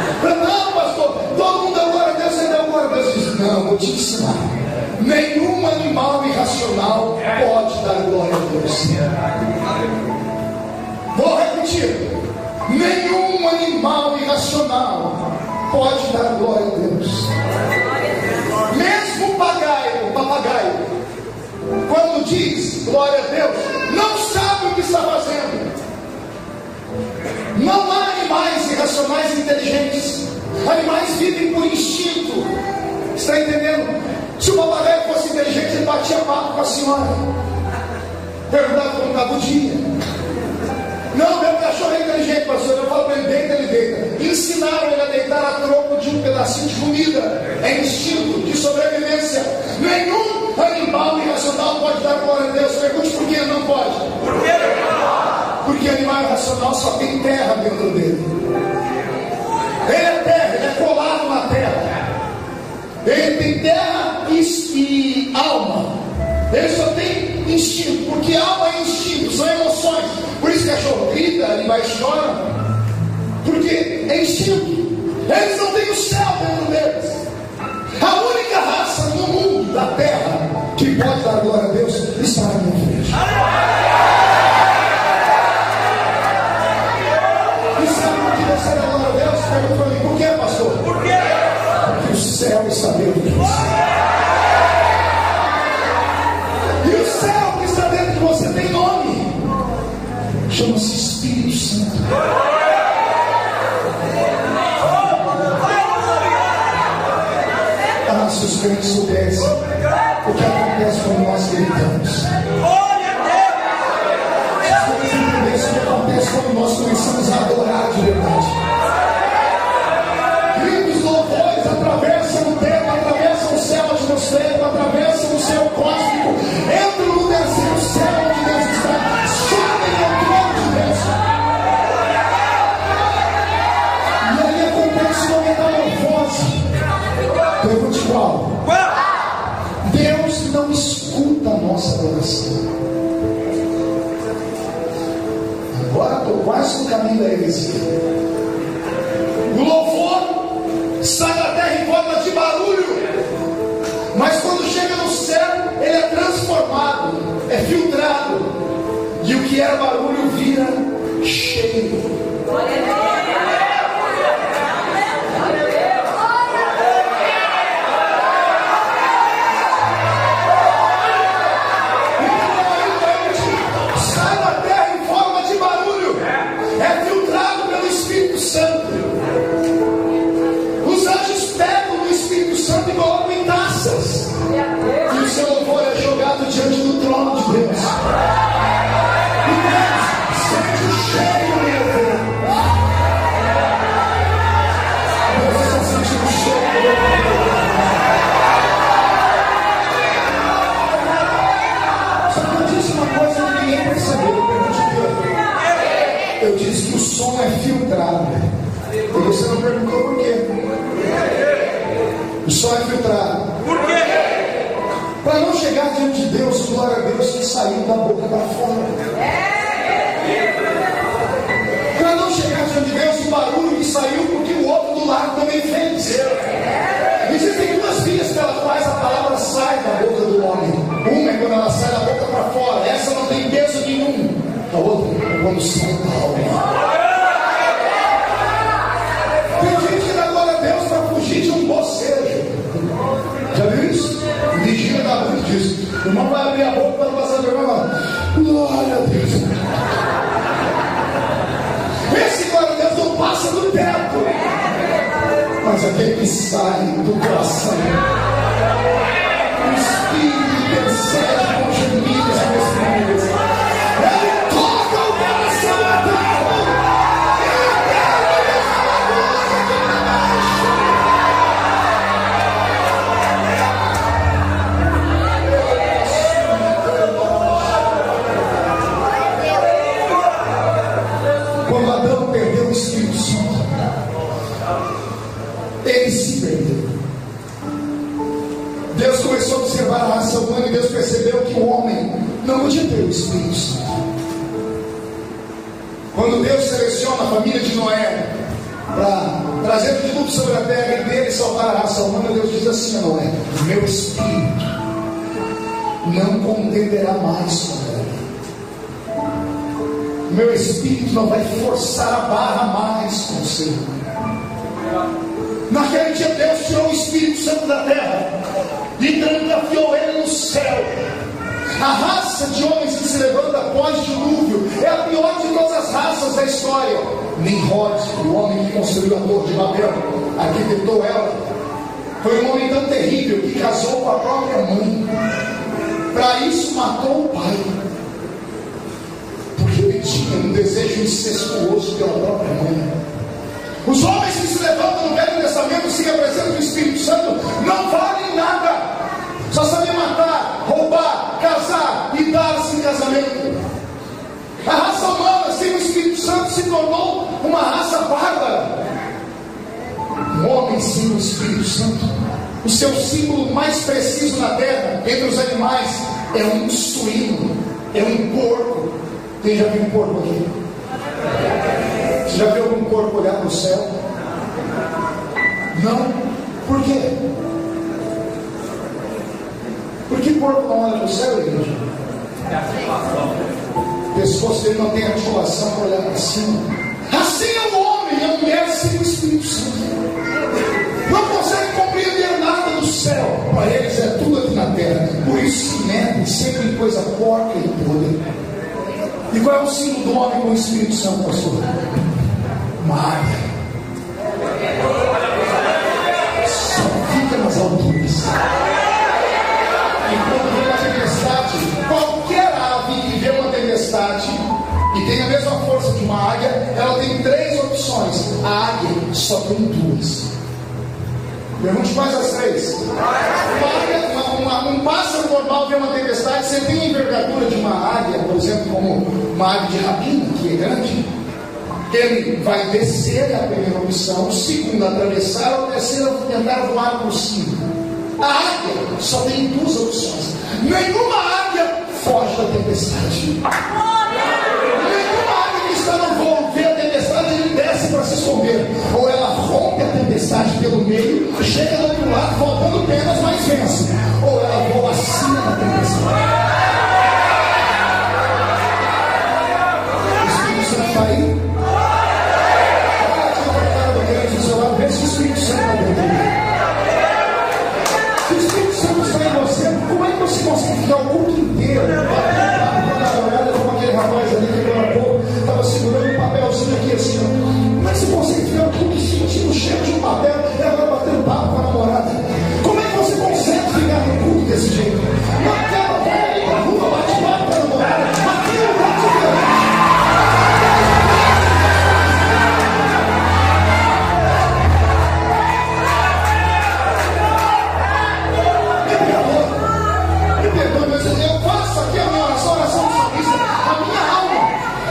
[SPEAKER 1] Eu falei: não, pastor, todo mundo deu glória a Deus, você deu glória a Deus. Eu disse: não, vou te ensinar. Nenhum animal irracional pode dar glória a Deus. Vou repetir: nenhum animal irracional pode dar glória a Deus. Mesmo o papagaio, quando diz glória a Deus, não sabe o que está fazendo. Não há animais irracionais inteligentes. Animais vivem por instinto. Está entendendo? Se o papagaio fosse inteligente, ele batia papo com a senhora, perguntava como estava o dia. Não, meu cachorro é inteligente, pastor. Eu falo para ele, deita, ele deita. Ensinaram ele a deitar a troco de um pedacinho de comida. É instinto de sobrevivência. Nenhum animal irracional pode dar glória a Deus. Pergunte por que ele não pode. Por que não? Porque animal irracional só tem terra dentro dele. Ele é terra, ele é colado na terra. Ele tem terra e alma. Ele só tem instinto, porque alma é instinto, são emoções. Por isso que o cachorro grita, animais choram, porque é instinto. Eles não têm o céu dentro deles. A única raça no mundo da terra que pode dar glória a Deus está na minha frente. E sabe por que você dá glória a Deus? Pergunta para mim, por que, pastor? Por quê? Porque o céu está dentro de você. Você tem nome, chama-se Espírito Santo. Ah, se os crentes soubessem o que acontece quando nós gritamos, se vocês entendessem o que acontece quando nós começamos a adorar de verdade. Gritos, louvores atravessam o tempo, atravessam o céu atmosférico, atravessam o céu cósmico, entram no terceiro céu onde Deus está, sobem ao trono de Deus. E aí acontece uma metamorfose. Pergunte qual? Deus não escuta a nossa adoração. Agora estou quase no caminho da heresia. O louvor sai da terra em forma de barulho, mas quando chega no céu, ele é transformado, é filtrado, e o que era barulho vira cheiro. Sai da terra em forma de barulho, é filtrado pelo Espírito Santo. Os anjos pegam o Espírito Santo e colocam em taças, e o seu louvor é jogado diante do trono de Deus. E Deus sente o cheiro, meu Deus. Deus está sentindo o cheiro. Só que eu disse uma coisa que ninguém percebeu. Eu disse que o som é filtrado. E você não perguntou por quê. O som é filtrado. Por quê? Para não chegar diante de Deus, glória a Deus, que saiu da boca para fora. Para não chegar diante de Deus, o barulho que saiu porque o outro do lado também fez. Existem duas vias pelas quais a palavra sai da boca do homem. Uma é quando ela sai da boca para fora, essa não tem peso nenhum. A outra é quando sai da alma. Tem gente que dá glória a Deus para fugir de um bocejo. Já viu isso? O vigília da luz diz: o irmão vai abrir a boca para não passar vergonha. Glória a Deus. Esse glória a Deus não passa do teto, mas aquele que sai do coração, o Espírito intercede com gemidos e testemunhos. Ele toca o coração eterno. Quando Adão perdeu o Espírito Santo, ele se perdeu. Deus começou a observar a raça humana e Deus percebeu que o homem não podia ter o Espírito Santo. Quando Deus seleciona a família de Noé para trazer o dilúvio sobre a terra e dele salvar a raça humana, Deus diz assim a Noé: meu Espírito não contenderá mais com ela. Meu Espírito não vai forçar a barra mais com o ser humano. Naquele dia Deus tirou o Espírito Santo da terra e trancafiou ele no céu. A raça de homens que se levanta após dilúvio é a pior de todas as raças da história. Nimrod, o homem que construiu a Torre de Babel, arquitetou ela. Foi um homem tão terrível que casou com a própria mãe. Para isso matou o pai, porque ele tinha um desejo incestuoso pela própria mãe. Os homens que se levantam no Velho Testamento se representam o Espírito Santo não valem nada, só sabem matar, roubar, casar e dar-se em casamento. A raça humana sem o Espírito Santo se tornou uma raça bárbara. Um homem sem o Espírito Santo, o seu símbolo mais preciso na terra, entre os animais, é um suíno, é um porco. Quem já viu um porco aqui? Você já viu algum porco olhar para o céu? Não? Por quê? Por que porco não olha para o céu, igreja? O pescoço dele não tem articulação para olhar para cima. Assim é o homem e a mulher sem o Espírito Santo. Não consegue compreender nada do céu. Para eles é tudo aqui na terra. Por isso se metem sempre em coisa porca e podre. E qual é o símbolo do homem com o Espírito Santo, pastor? Uma águia. Só fica nas alturas. E quando vê uma tempestade, qualquer ave que vê uma tempestade e tem a mesma força de uma águia, ela tem 3 opções. A águia só tem 2. Pergunte quais as 3. Um pássaro normal vê uma tempestade, você tem a envergadura de uma águia, por exemplo, como uma águia de rapina, que é grande. Ele vai descer, é a primeira opção. Segunda, atravessar. A terceira, tentar voar por cima. A águia só tem 2 opções. Nenhuma águia foge da tempestade. Nenhuma águia que está no voo vê a tempestade e desce para se esconder. Ou ela rompe a tempestade pelo meio, chega do outro lado, faltando penas, mas vence. Ou ela voa acima da tempestade. O Espírito Santo está aí? Olha aqui para a cara do crente do seu lado, vê se o Espírito Santo está dentro. Se o Espírito Santo está em você, como é que você consegue ficar o culto inteiro? Com aquele rapaz ali que agora há pouco estava segurando um papelzinho aqui assim. Como é que você consegue ficar o culto sentindo o cheiro de um papel e agora batendo papo com a namorada? Como é que você consegue ficar no culto desse jeito? Naquela vai ali pra rua, bate papo com a namorada. Aqui é o lugar de Deus. Eu faço aqui a minha oração do salmista. A minha alma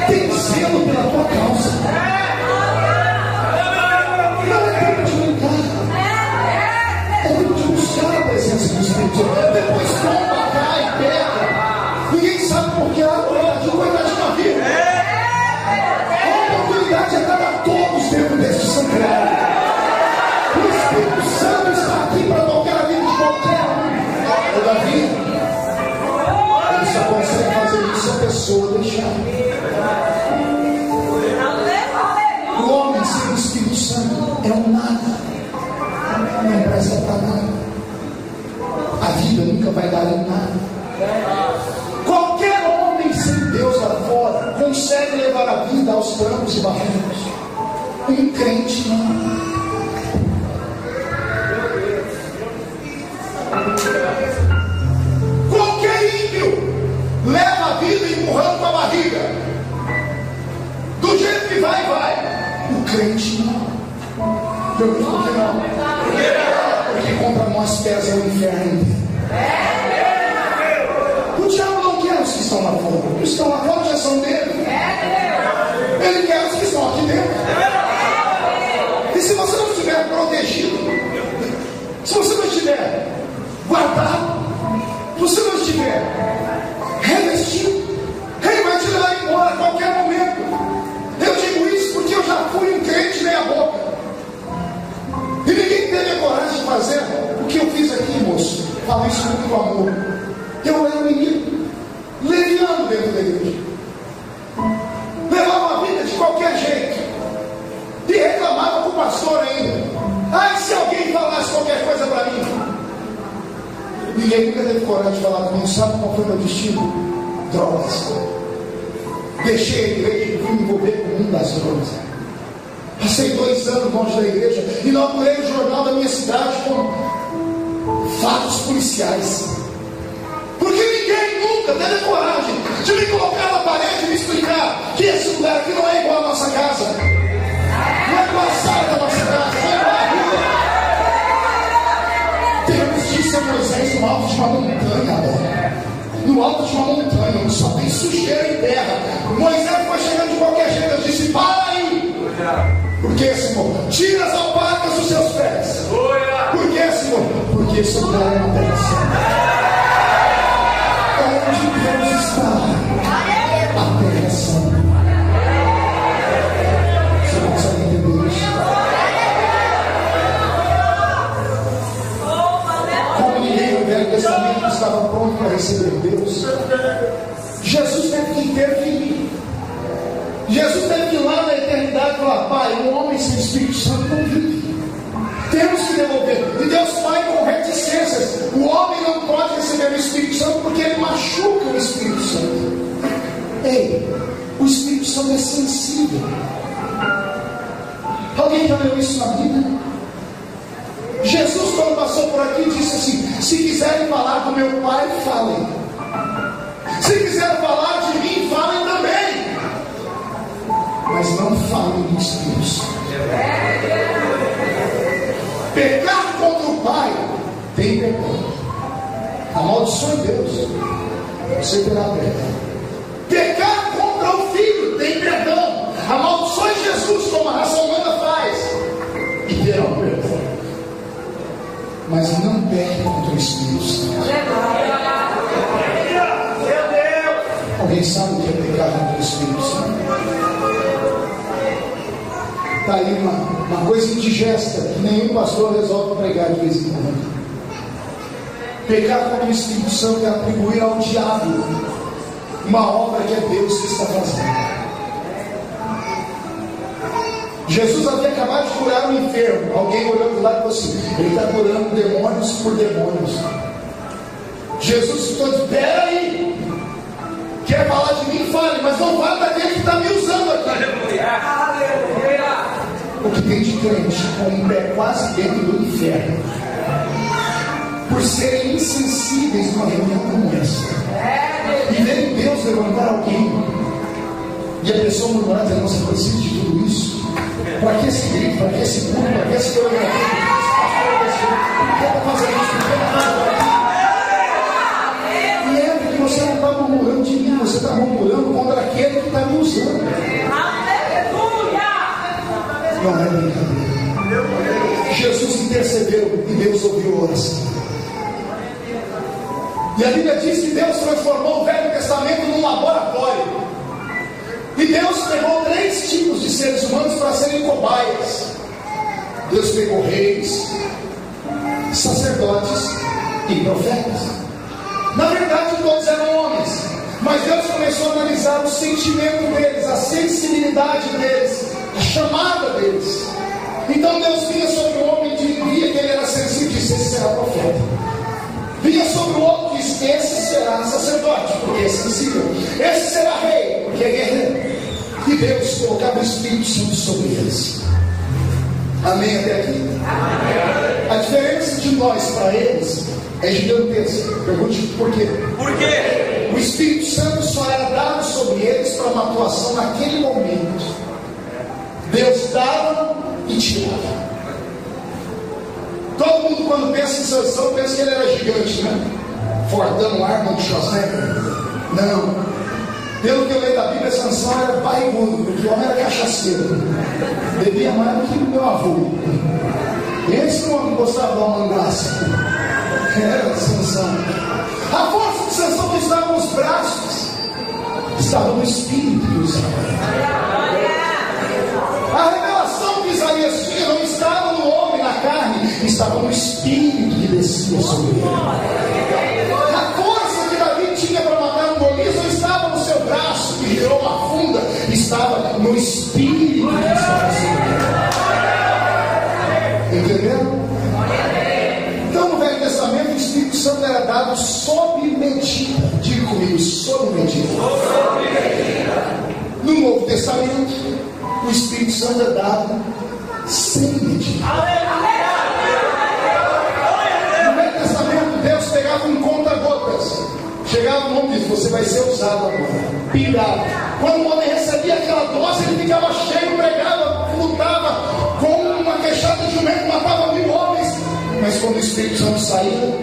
[SPEAKER 1] tem zelo pela tua causa. Não é tempo de brincar, é tempo de buscar a presença do Espírito. Depois tomba, cai, pega. Ninguém sabe por que a de coitadinho na vida. A oportunidade é dada a todos dentro deste santuário. O Espírito Santo está aqui para tocar a vida de qualquer um. Davi, só consegue fazer isso se a pessoa deixar. O homem sem o Espírito Santo é um nada. Não presta para nada. A vida nunca vai dar em nada. Qualquer homem sem Deus lá fora consegue levar a vida aos trancos e barrancos. Um crente não. Leva a vida empurrando com a barriga. Do jeito que vai, vai. O crente não. Eu digo que não. Porque contra nós pesa o inferno. O diabo não quer os que estão lá fora. Os que estão lá fora já são dele. Ele quer os que estão aqui dentro. E se você não estiver protegido, se você não estiver guardado, se você não estiver revestido, ele vai te levar embora a qualquer momento. Eu digo isso porque eu já fui um crente meia boca. E ninguém teve a coragem de fazer o que eu fiz aqui, moço. Falo isso com muito amor. Eu era um menino, leviando dentro da igreja. Levava a vida de qualquer jeito. E reclamava com o pastor ainda. Ai, se alguém falasse qualquer coisa para mim. Ninguém nunca teve coragem de falar comigo. Sabe qual foi meu destino? Drogas. Deixei a igreja e fui me envolver com o mundo das drogas. Passei 2 anos longe da igreja, inaugurei o jornal da minha cidade com fatos policiais. Porque ninguém nunca teve coragem de me colocar na parede e me explicar que esse lugar aqui não é igual à nossa casa, não é igual a sala da nossa casa, não é igual a rua. Deus disse a Moisés no alto de uma montanha, no alto de uma montanha, onde só tem sujeira e terra. Moisés foi chegando de qualquer jeito. Eu disse: para aí. Por que, Senhor? Tira as alparcas dos seus pés. Por que, Senhor? Porque esse lugar é uma terra santa. Onde Deus está, a terra é santa. Você não consegue entender isso? Como ninguém no Velho Testamento estava pronto para receber Deus, Jesus teve que intervir. Jesus teve que ir lá na eternidade e falar: Pai, um homem sem Espírito Santo não vive. Temos que devolver. E Deus Pai com reticências. O homem não pode receber o Espírito Santo porque ele machuca o Espírito Santo. Ei, o Espírito Santo é sensível. Alguém já leu isso na Bíblia? Jesus, quando passou por aqui, disse assim: se quiserem falar do meu Pai, falem. Se quiserem falar de mim, falem também. Mas não falem do Espírito Santo. Pecar contra o Pai tem perdão. Amaldiçoe Deus, você terá perdão. Pecar contra o Filho tem perdão. Amaldiçoe Jesus, como a raça humana faz, e terá perdão. Mas não peque contra o Espírito Santo. Alguém sabe o que é pecar contra o Espírito Santo? Está aí uma coisa indigesta que nenhum pastor resolve pregar de vez em quando. Pecar contra o Espírito Santo é atribuir ao diabo uma obra que é Deus que está fazendo. Jesus havia acabado de curar um enfermo. Alguém olhou do lado e falou assim: ele está curando demônios por demônios. Jesus ficou de: peraí, quer falar de mim? Fale, mas não fale daquele que está me usando aqui. O que tem de crente com um pé quase dentro do inferno, por serem insensíveis numa reunião como essa, e verem Deus levantar alguém, e a pessoa murmurar dizendo: nossa, eu preciso de tudo isso. Para que esse grito, para que esse culto, para que esse coreografia, por que está fazendo isso? Por que está fazendo isso? E é porque você não está murmurando de mim, você está murmurando contra aquele que está me usando. Não é brincadeira. Jesus intercedeu e Deus ouviu a oração. E a Bíblia diz que Deus transformou o Velho Testamento num laboratório. E Deus pegou 3 tipos de seres humanos para serem cobaias. Deus pegou reis, sacerdotes e profetas. Na verdade, todos eram homens, mas Deus começou a analisar o sentimento deles, a sensibilidade deles, a chamada deles. Então Deus vinha sobre o homem e via que ele era sensível, disse: esse será profeta. Vinha sobre o outro e disse: esse será sacerdote, porque é sensível. Esse será rei, porque é guerreiro. E Deus colocava o Espírito Santo sobre eles. Amém até aqui? Amém. A diferença de nós para eles é gigantesca. Pergunte por quê? Por quê? O Espírito Santo só era dado sobre eles para uma atuação naquele momento. Deus dava e tirava. Todo mundo, quando pensa em Sansão, pensa que ele era gigante, né? Fortão, Arnold Schwarzenegger. Não. Pelo que eu leio da Bíblia, Sansão era barrigudo, porque o homem era cachaceiro. Bebia mais do que o meu avô. Esse homem gostava de uma mangaça. Era Sansão. A força de Sansão não estava nos braços, estava no espírito que usava. A revelação que Isaías tinha não estava no homem, na carne, estava no espírito que descia sobre ele. A força que Davi tinha para matar um Golias não estava no seu braço, que gerou uma funda, estava no espírito que estava sobre ele. Entenderam? Então, no Velho Testamento, o Espírito Santo era dado sob medida. Diga comigo: sob medida. No Novo Testamento, o o Espírito Santo é dado sem medida. No Velho Testamento, Deus pegava um conta-gotas. Chegava no homem e disse: você vai ser usado agora. Pingava. Quando o homem recebia aquela dose, ele ficava cheio, pregava, lutava com uma queixada de jumento, matava 1000 homens. Mas quando o Espírito Santo saía,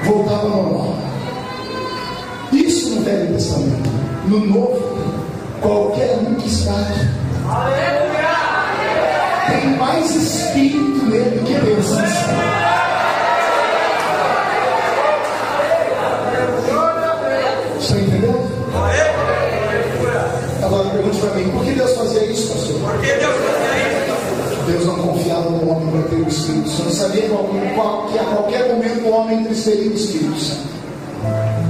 [SPEAKER 1] voltava ao normal. Isso no Velho Testamento. No Novo, qualquer um que está aqui tem mais Espírito nele do que Deus. Está entendendo? Agora pergunte para mim: por que Deus fazia isso, pastor? Deus não confiava no homem para ter o Espírito Santo. Sabia que a qualquer momento o homem entristecia o Espírito Santo.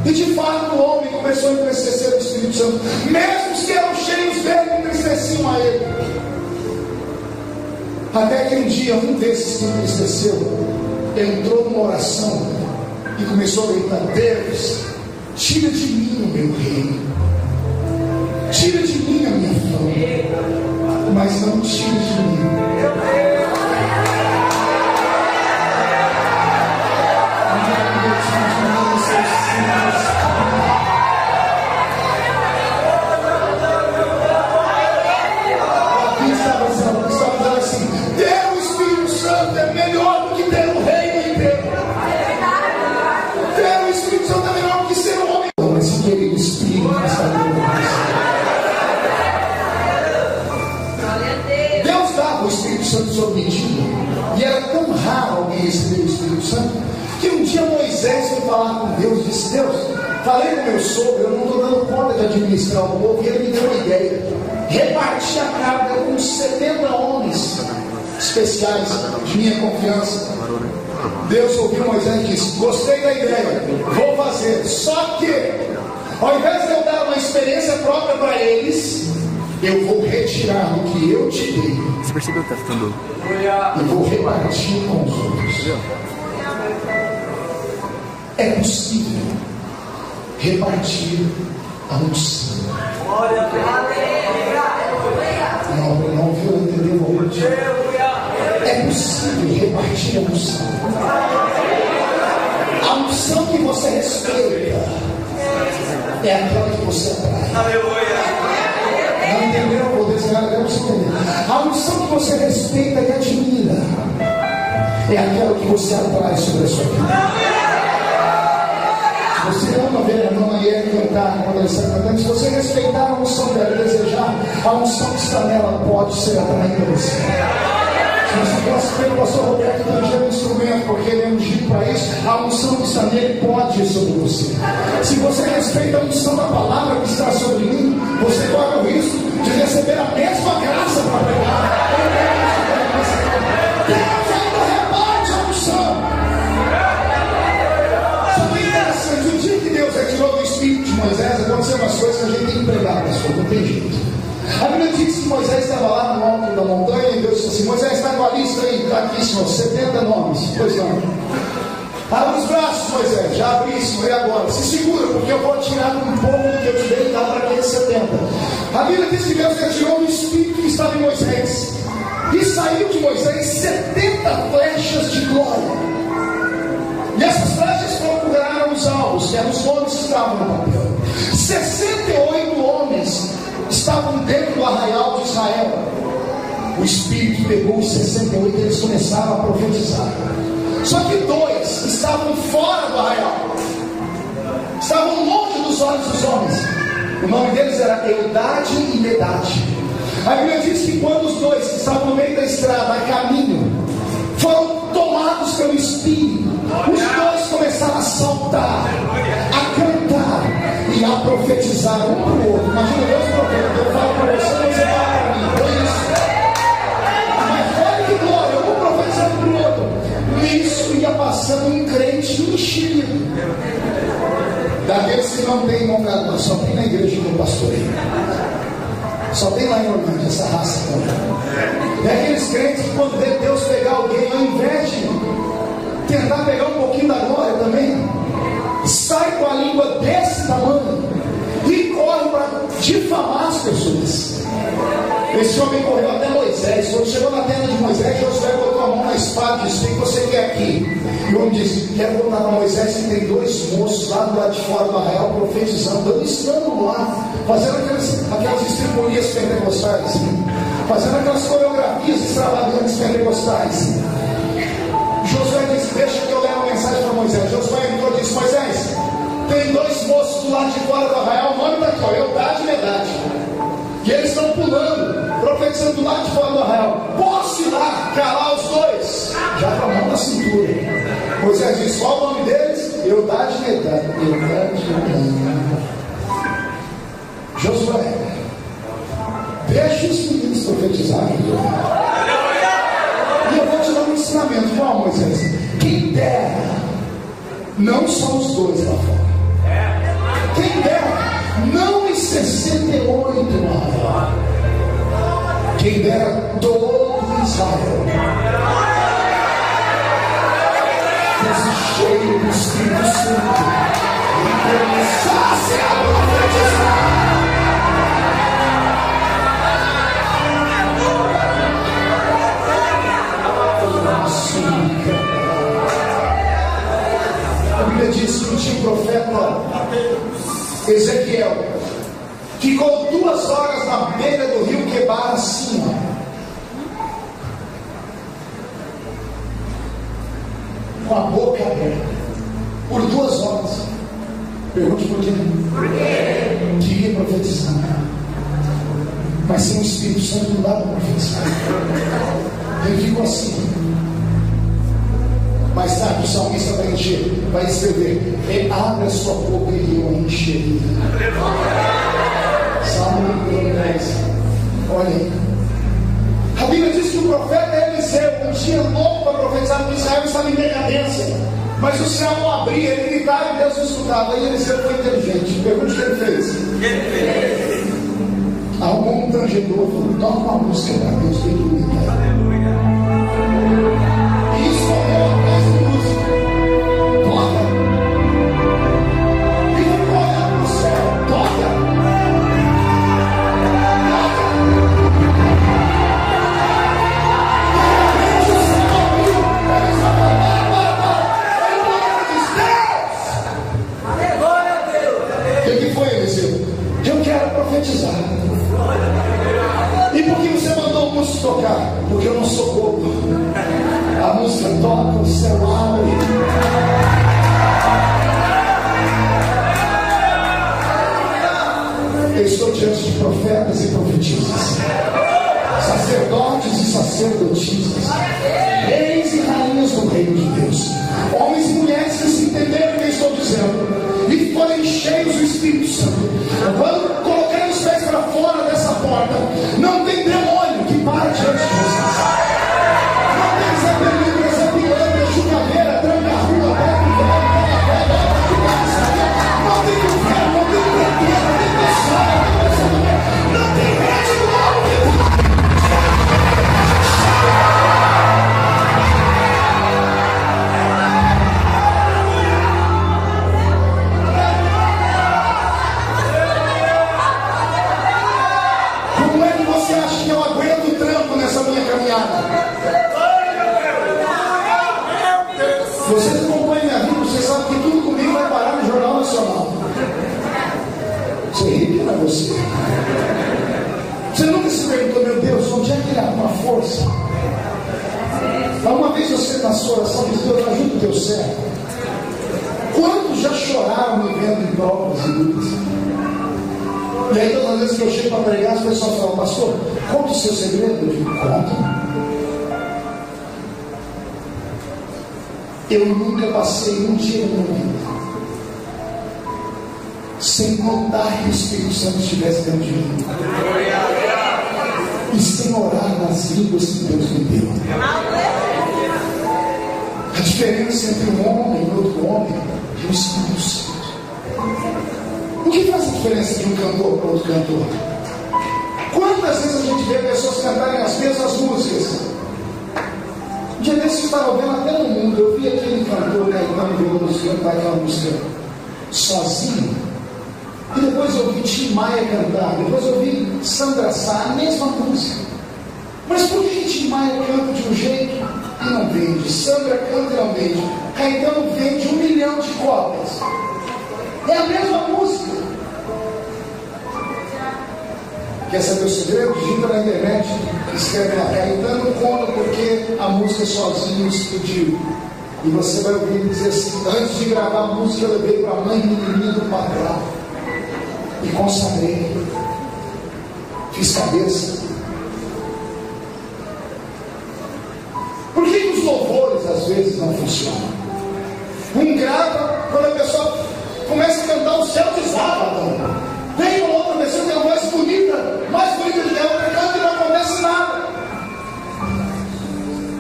[SPEAKER 1] E de fato o homem começou a entristecer o Espírito Santo. Mesmo os que eram cheios dele entristeciam a ele. Até que um dia um desses que entristeceu entrou numa oração e começou a gritar: Deus, tira de mim o meu reino, tira de mim a minha fama, mas não tira de mim. Aqui estava dizendo assim: ter o Espírito Santo é melhor do que ter o reino inteiro. Ter o Espírito Santo é melhor do que ser um homem. Mas querido Espírito está dentro de nós. Deus dava o Espírito Santo sob medida. E era tão raro alguém receber o Espírito Santo que um dia Moisés foi falar com Deus e disse: Deus, falei com meu sogro, eu não estou dando conta de administrar o povo. E ele me deu uma ideia: reparti a carga com 70 homens especiais de minha confiança. Deus ouviu Moisés e disse: gostei da ideia, vou fazer. Só que ao invés de eu dar uma experiência própria para eles, eu vou retirar o que eu te dei.
[SPEAKER 2] Você percebeu que está ficando?
[SPEAKER 1] E vou repartir com os outros. É possível repartir a unção. Não viu, entendeu? É possível repartir a unção. A unção que você respeita é aquela que você atrai. Não entendeu? Vou desenhar até você entender. A unção que você respeita e admira é aquela que você atrai sobre a sua vida. Você ama ver a irmã Marielle cantar quando ela está cantando. Se você respeitar a unção dela e desejar, a unção que está nela pode ser atraída a você. Se você gosta pelo pastor Roberto dirigir um instrumento porque ele é ungido para isso, a unção que está nele pode ir sobre você. Se você respeita a unção da palavra que está sobre mim, você corre o risco de receber a mesma graça para pregar. Deus ainda reparte a unção. O dia que Deus retirou do espírito de Moisés, aconteceu umas coisas que a gente tem que pregar, pastor, não tem jeito. A Bíblia diz que Moisés estava lá no alto da montanha e Deus disse assim: Moisés, está com a lista aí, está aqui, Senhor, 70 nomes. Pois não. Abre os braços, Moisés, já abri, Senhor, e agora? Se segura, porque eu vou tirar um pouco do que eu te dei e dar para aqueles 70. A Bíblia diz que Deus retirou o espírito que estava em Moisés e saiu de Moisés 70 flechas de glória. E essas flechas procuraram os alvos, que eram os nomes que estavam no papel. 68 homens estavam dentro do arraial de Israel. O Espírito pegou os 68 e eles começaram a profetizar. Só que 2 estavam fora do arraial, estavam longe dos olhos dos homens. O nome deles era Eldade e Medade. A Bíblia diz que quando os 2 que estavam no meio da estrada, a caminho, foram tomados pelo Espírito, os 2 começaram a saltar, a cantar e a profetizar um para o outro. Imagina Deus profeta, eu falo para você, você fala para mim, foi isso. Mas olha que glória, eu vou profetizando para o outro. Nisso ia passando um crente enchido, daqueles que não tem congregação, só tem na igreja que eu pastorei. Só tem lá em Orlando essa raça também. É aqueles crentes que quando vê Deus pegar alguém, ao invés de tentar pegar um pouquinho da glória também, sai com a língua desse tamanho e corre para difamar as pessoas. Esse homem correu até Moisés. Quando chegou na tenda de Moisés, Josué botou a mão na espada e disse: o que você quer aqui? E o homem disse: quero voltar para Moisés, que tem dois moços lá do lado de fora do arraial profetizando. Eu estando lá, fazendo aquelas estribonias pentecostais, fazendo aquelas coreografias extravagantes pentecostais. Josué disse: deixa que eu levo a mensagem para Moisés. Josué entrou e disse: Moisés, tem dois moços do lado de fora do arraial, o nome está aqui, ó, Eldade e Medade. E eles estão pulando, profetizando do lado de fora do arraial. Posso ir lá calar os dois? Já com a mão na cintura. Moisés disse: qual o nome deles? Eldade e Medade. Eldade e Medade. Josué, deixa os meninos profetizarem. E eu vou te dar um ensinamento. Qual, Moisés? Quem dera, não só os dois lá fora. Quem dera, não em 68 lá. Quem dera todo Israel fosse cheio do Espírito Santo e começasse a profetizar. A Bíblia diz que o profeta Ezequiel ficou 2 horas na beira do rio Quebar, assim, com a boca aberta, por 2 horas. Pergunte por quê? Queria profetizar, mas sem o Espírito Santo não dá para profetizar. Ele ficou assim. Mais tarde o salmista vai escrever: abre a sua boca e eu encheria. Salmo 10. Olha aí. A Bíblia diz que o profeta Eliseu, um dia louco para profetizar, que Israel estava em decadência, mas o céu não abria, ele gritava e Deus não escutava. E Eliseu foi inteligente. Pergunta o que ele fez. Arrumou um tangedor, falou: toca uma música para Deus, bem bonita. Isso é uma peça de música. Toca. E vamos olhar para o céu. Toca. O que foi, Eliseu? Eu quero profetizar. E por que você mandou o músico tocar? Porque eu não sou bobo. A música toca, o céu abre. Eu estou diante de profetas e profetisas, sacerdotes e sacerdotisas, reis e rainhas do reino de Deus, homens e mulheres que se entenderam o que eu estou dizendo e forem cheios do Espírito Santo. Quando colocarem os pés para fora dessa porta, não tem demônio que para diante de vocês. Não tem Zé Película, Zé Pilantra, Jucaveira, Tranca-Rua, não tem inferno, não tem preteiro, não tem pessoal, não tem rede do alto. Como é que você acha que eu aguento o tranco nessa minha caminhada? Vocês acompanham minha vida, vocês sabem que tudo comigo vai parar no Jornal Nacional. Você ri que não é você. Você nunca se perguntou: meu Deus, onde é que ele arruma força? Uma vez você, na sua oração, disse: Deus, ajuda o teu servo. Quantos já choraram me vendo em provas e lutas? E aí, todas as vezes que eu chego para pregar, as pessoas falam: pastor, conta o seu segredo. Eu digo: conta. Eu nunca passei um dia na minha vida sem notar que o Espírito Santo estivesse dentro de mim e sem orar nas línguas que Deus me deu. A diferença entre um homem e outro homem é o Espírito Santo. O que faz a diferença de um cantor para outro cantor? Quantas vezes a gente vê pessoas cantarem as mesmas músicas? Um dia desses eu estava vendo até no mundo, eu vi aquele cantor Caetano Veloso cantar aquela música sozinho. E depois eu ouvi Tim Maia cantar, depois eu ouvi Sandra Sá, a mesma música. Mas por que Tim Maia canta de um jeito e não vende? Sandra canta e não vende. Caetano vende 1 milhão de cópias. É a mesma música. Quer saber o segredo? Digita na internet, escreve lá, Caetano conta porque a música sozinho explodiu. E você vai ouvir ele dizer assim: antes de gravar a música, eu levei para a mãe menininha do patrão e consagrei, fiz cabeça. Por que os louvores às vezes não funcionam? Um grava, quando a pessoa começa a cantar, o céu desaba. Vem uma outra pessoa que tem uma voz bonita, mais bonita do que a outra, canta e não acontece nada.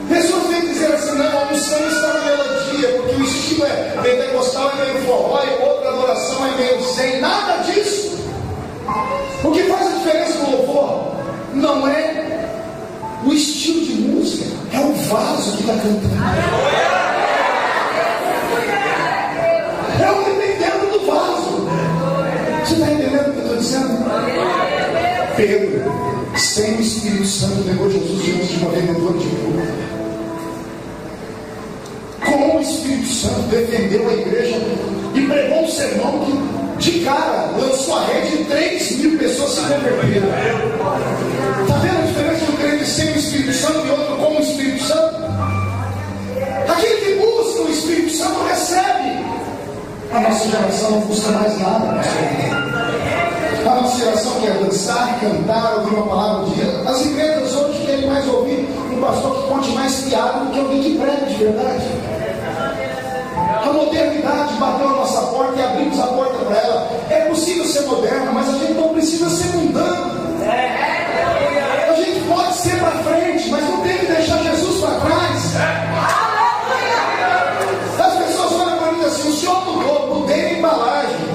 [SPEAKER 1] Pessoas vêm dizer assim: não, a unção está na melodia, porque o estilo é pentecostal, é meio forró, e outra adoração é meio zen. Nada disso. O que faz a diferença no louvor não é o estilo de música, é o vaso que está cantando. É o que tem dentro do vaso. Você está entendendo o que eu estou dizendo? Pedro, sem o Espírito Santo, levou Jesus diante de uma vendedora de público. Com o Espírito Santo, defendeu a igreja e pregou um sermão que, de cara, lançou a rede e 3.000 pessoas se converteram. Está vendo a diferença de um crente sem o Espírito Santo e outro com o Espírito Santo? Aquele que busca o Espírito Santo recebe. A nossa geração não busca mais nada. A nossa geração quer dançar, cantar, ouvir uma palavra do dia. As igrejas hoje querem mais ouvir um pastor que conte mais piada do que alguém que prega de verdade. A modernidade bateu a nossa porta e abrimos a porta para ela. É possível ser moderno, mas a gente não precisa ser mundano. A gente pode ser para frente, mas não tem que deixar Jesus para trás. As pessoas olham para mim assim: o senhor mudei a embalagem.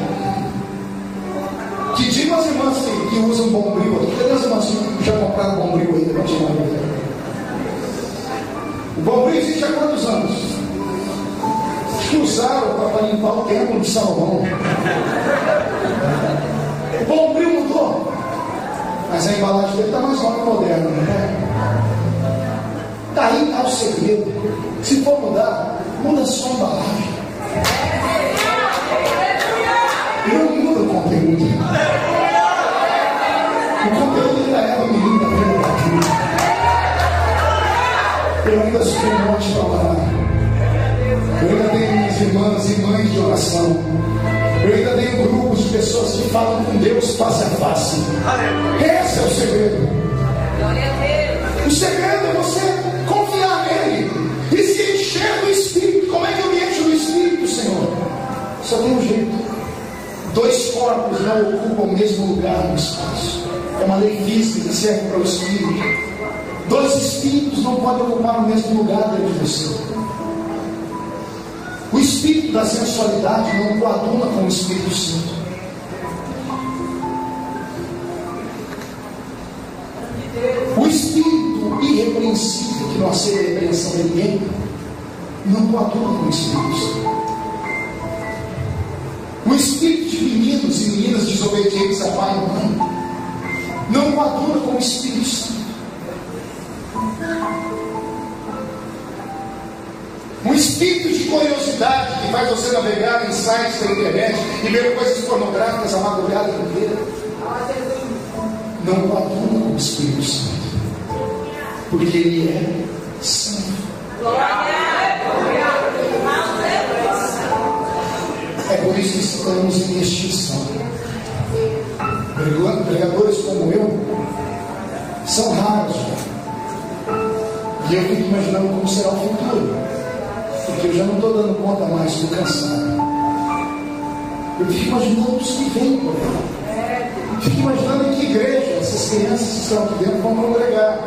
[SPEAKER 1] Que digam as irmãs que usam Bombril aqui. Cadê as irmãs que já compraram Bombril aí? Levante a mão. O Bombril existe há quantos anos? Acho que usaram para limpar o templo de Salomão. O Bombril mudou, mas a embalagem dele está mais nova e moderna, né? Daí está o segredo. Se for mudar, muda só a embalagem. Não muda o conteúdo. O conteúdo ainda é o menino da prerrogativa. Eu ainda sou um monte para orar. Eu ainda tenho minhas irmãs e mães de oração. Eu ainda tenho grupos de pessoas que falam com Deus face a face. Esse é o segredo. O segredo é você confiar nele e se encher do Espírito. Como é que eu me encho do Espírito, Senhor? Só tem um jeito. 2 corpos não ocupam o mesmo lugar no espaço. É uma lei física que serve para o Espírito. 2 espíritos não podem ocupar o mesmo lugar dentro de você. O espírito da sensualidade não coaduna com o Espírito Santo. O espírito irrepreensível, que não aceita a repreensão de ninguém, não coaduna com o Espírito Santo. O espírito de meninos e meninas desobedientes a pai e mãe não coaduna com o Espírito Santo. Um espírito de curiosidade que faz você navegar em sites da internet e ver coisas pornográficas a madrugada inteira não coaduna com o Espírito Santo, porque ele é santo. É por isso que estamos em extinção. Pregadores como eu são raros. E eu fico imaginando como será o futuro, porque eu já não estou dando conta mais do cansado. Eu fico imaginando os que vêm por aí. Fico imaginando em que igreja essas crianças que estão aqui dentro vão congregar.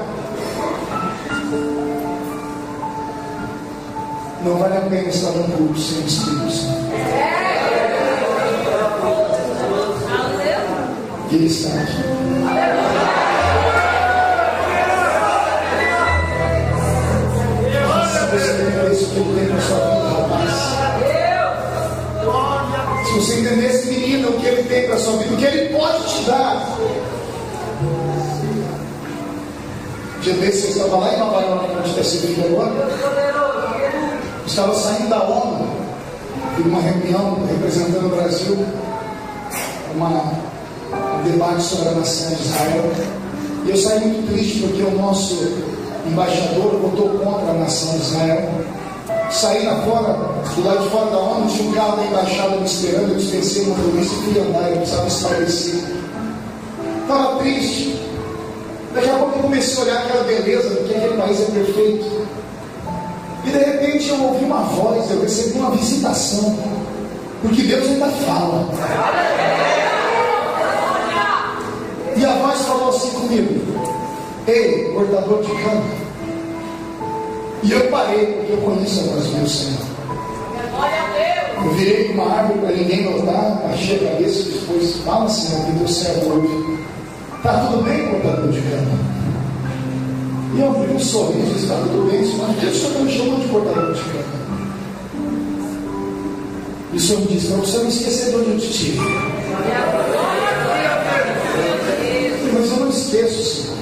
[SPEAKER 1] Não vale a pena estar no culto sem o Espírito Santo. E ele está aqui. Se você tem isso que ele tem na sua vida, rapaz. Se você entendesse, menina, o que Ele tem para a sua vida, o que Ele pode te dar. Dia desse eu estava lá em Nova York, onde está esse vídeo agora. Eu estava saindo da ONU, de uma reunião representando o Brasil, um debate sobre a nação de Israel. E eu saí muito triste porque o nosso embaixador votou contra a nação de Israel. Saí do lado de fora da ONU, tinha um carro da embaixada me esperando, eu dispensei uma polícia e fui andar, eu precisava esclarecer. Estava triste. Daqui a pouco eu comecei a olhar aquela beleza, porque aquele país é perfeito. E de repente eu ouvi uma voz, eu recebi uma visitação, porque Deus ainda fala. E a voz falou assim comigo: ei, cortador de cana. E eu parei, porque eu conheço a voz do meu Senhor. Eu virei uma árvore para ninguém notar, baixei a cabeça e depois: fala, Senhor, que teu servo ouve. Está tudo bem, cortador de cana? E eu abri um sorriso e disse: está tudo bem, Senhor, mas por que o Senhor está me chamando de cortador de cana? E o Senhor me disse: não precisa me esquecer de onde eu te tive. Mas eu não esqueço, Senhor.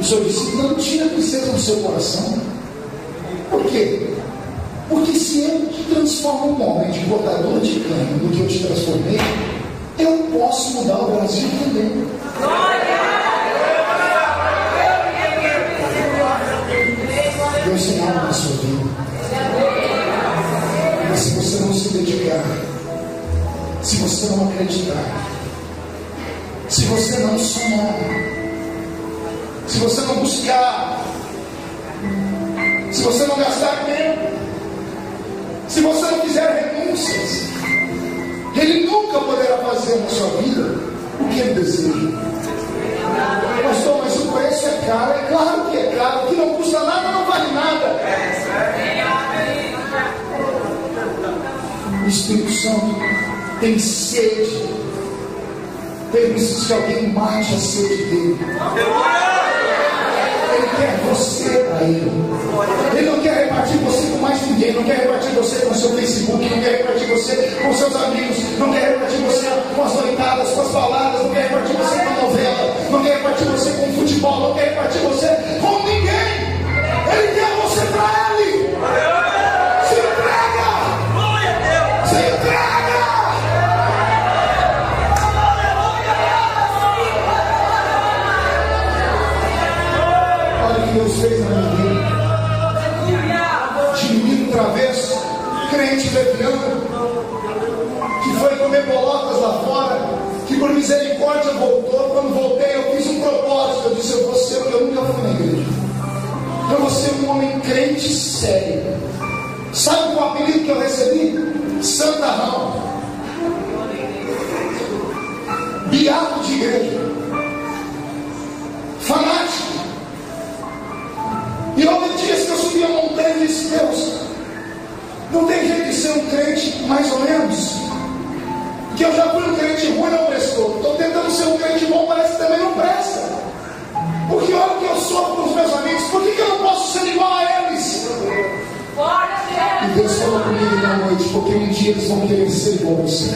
[SPEAKER 1] O Senhor disse: não tira a tristeza do seu coração. Por quê? Porque se eu te transformo um homem de cortador de cana no que eu te transformei, eu posso mudar o Brasil também. Deus tem algo na sua vida. Mas se você não se dedicar, se você não acreditar, se você não sonhar, se você não buscar, se você não gastar tempo, se você não fizer renúncias, Ele nunca poderá fazer na sua vida o que Ele deseja. Pastor, mas o preço é caro. É claro que é caro. O que não custa nada não vale nada. O Espírito Santo tem sede. Ele precisa que alguém mate a sede dele. Ele quer você para Ele. Ele não quer repartir você com mais ninguém. Não quer repartir você com o seu Facebook. Não quer repartir você com seus amigos. Não quer repartir você com as noitadas, com as baladas. Não quer repartir você com a novela. Não quer repartir você com o futebol. Não quer repartir você com ninguém. Ele quer você para Ele. Se entrega. Se entrega. Deus fez na minha vida. De menino travesso, crente leviano, que foi comer bolotas lá fora, que por misericórdia voltou. Quando voltei, eu fiz um propósito. Eu disse: eu vou ser o que eu nunca fui na igreja. Eu vou ser um homem crente sério. Sabe qual apelido que eu recebi? Santarrão. Beato de igreja. Fanático. E houve dias que eu subi a montanha e disse: Deus, não tem jeito de ser um crente mais ou menos, que eu já fui um crente ruim, não prestou. Estou tentando ser um crente bom, parece que também não presta. Porque olha o que eu sofro com os meus amigos. Por que eu não posso ser igual a eles? E Deus falou comigo na noite: porque um dia eles vão querer ser igual a você.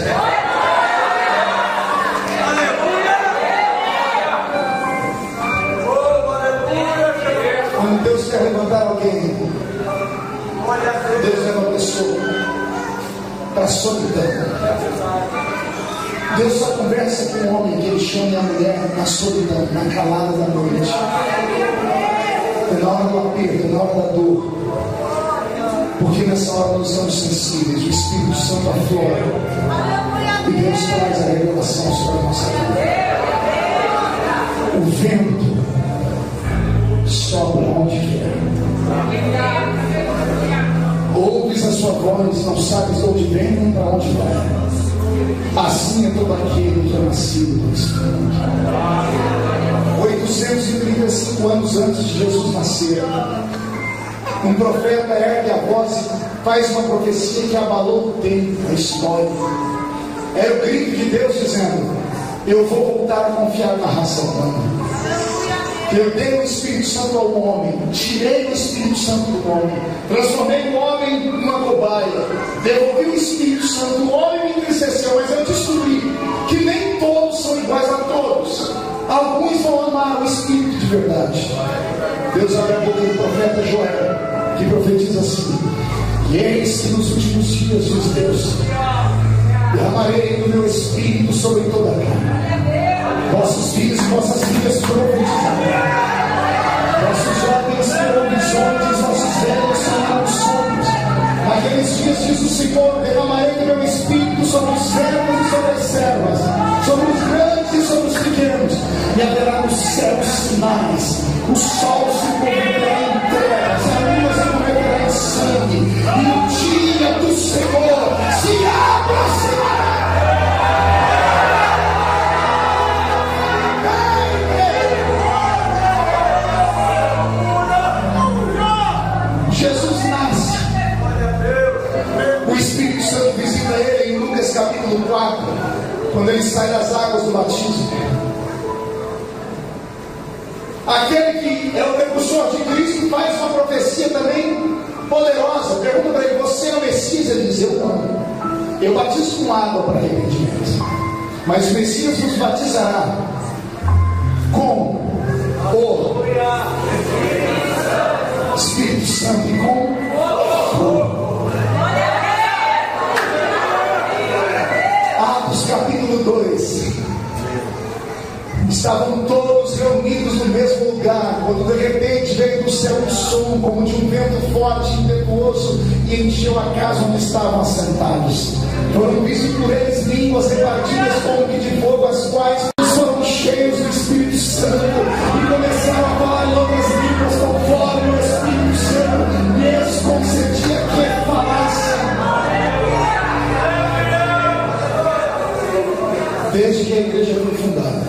[SPEAKER 1] Quando Deus quer levantar alguém, Deus leva uma pessoa para a solidão. Deus só conversa com o homem que Ele chama a mulher na solidão, na calada da noite. É na hora do aperto, é na hora da dor. Porque nessa hora nós estamos sensíveis, o Espírito Santo aflora e Deus traz a revelação sobre a nossa vida. O vento sopra onde quer. Ouves a sua voz, não sabes de onde vem nem para onde vai. Assim é todo aquele que é nascido do Espírito. 835 anos antes de Jesus nascer, um profeta ergue a voz e faz uma profecia que abalou o tempo, a história. Era o grito de Deus dizendo: eu vou voltar a confiar na raça humana. Eu dei o Espírito Santo ao homem, tirei o Espírito Santo do homem, transformei o homem numa cobaia, devolvi o Espírito Santo. O homem me entristeceu, mas eu de verdade. Deus abre a boca do profeta Joel, que profetiza assim: e eis que nos últimos dias, diz Deus, derramarei do meu espírito sobre toda a carne. Vossos filhos e vossas filhas profetizarão, vossos jovens terão visões, vossos velhos terão sonhos. Naqueles dias, diz o Senhor, derramarei do meu espírito sobre os servos e sobre as servas, sobre os grandes e sobre os pequenos, e haverá nos céus sinais. O sol se converterá em trevas, a lua se converterá em sangue, e o dia do Senhor se aproximará. Jesus nasce. O Espírito Santo visita ele em Lucas capítulo 4, quando ele sai das águas do batismo. Aquele que é o precursor de Cristo faz uma profecia também poderosa. Pergunta para ele: você é o Messias? Ele diz: eu não. Eu batizo com água para arrependimento, mas o Messias nos batizará com o Espírito Santo e com fogo. Atos capítulo 2. Estavam todos reunidos no mesmo lugar, quando de repente veio do céu um som como de um vento forte e impetuoso e encheu a casa onde estavam assentados. Foram vistos por eles línguas repartidas como que de fogo, as quais foram cheios do Espírito Santo e começaram a falar em outras línguas conforme o Espírito Santo lhes concedia que falassem. Desde que a igreja foi fundada,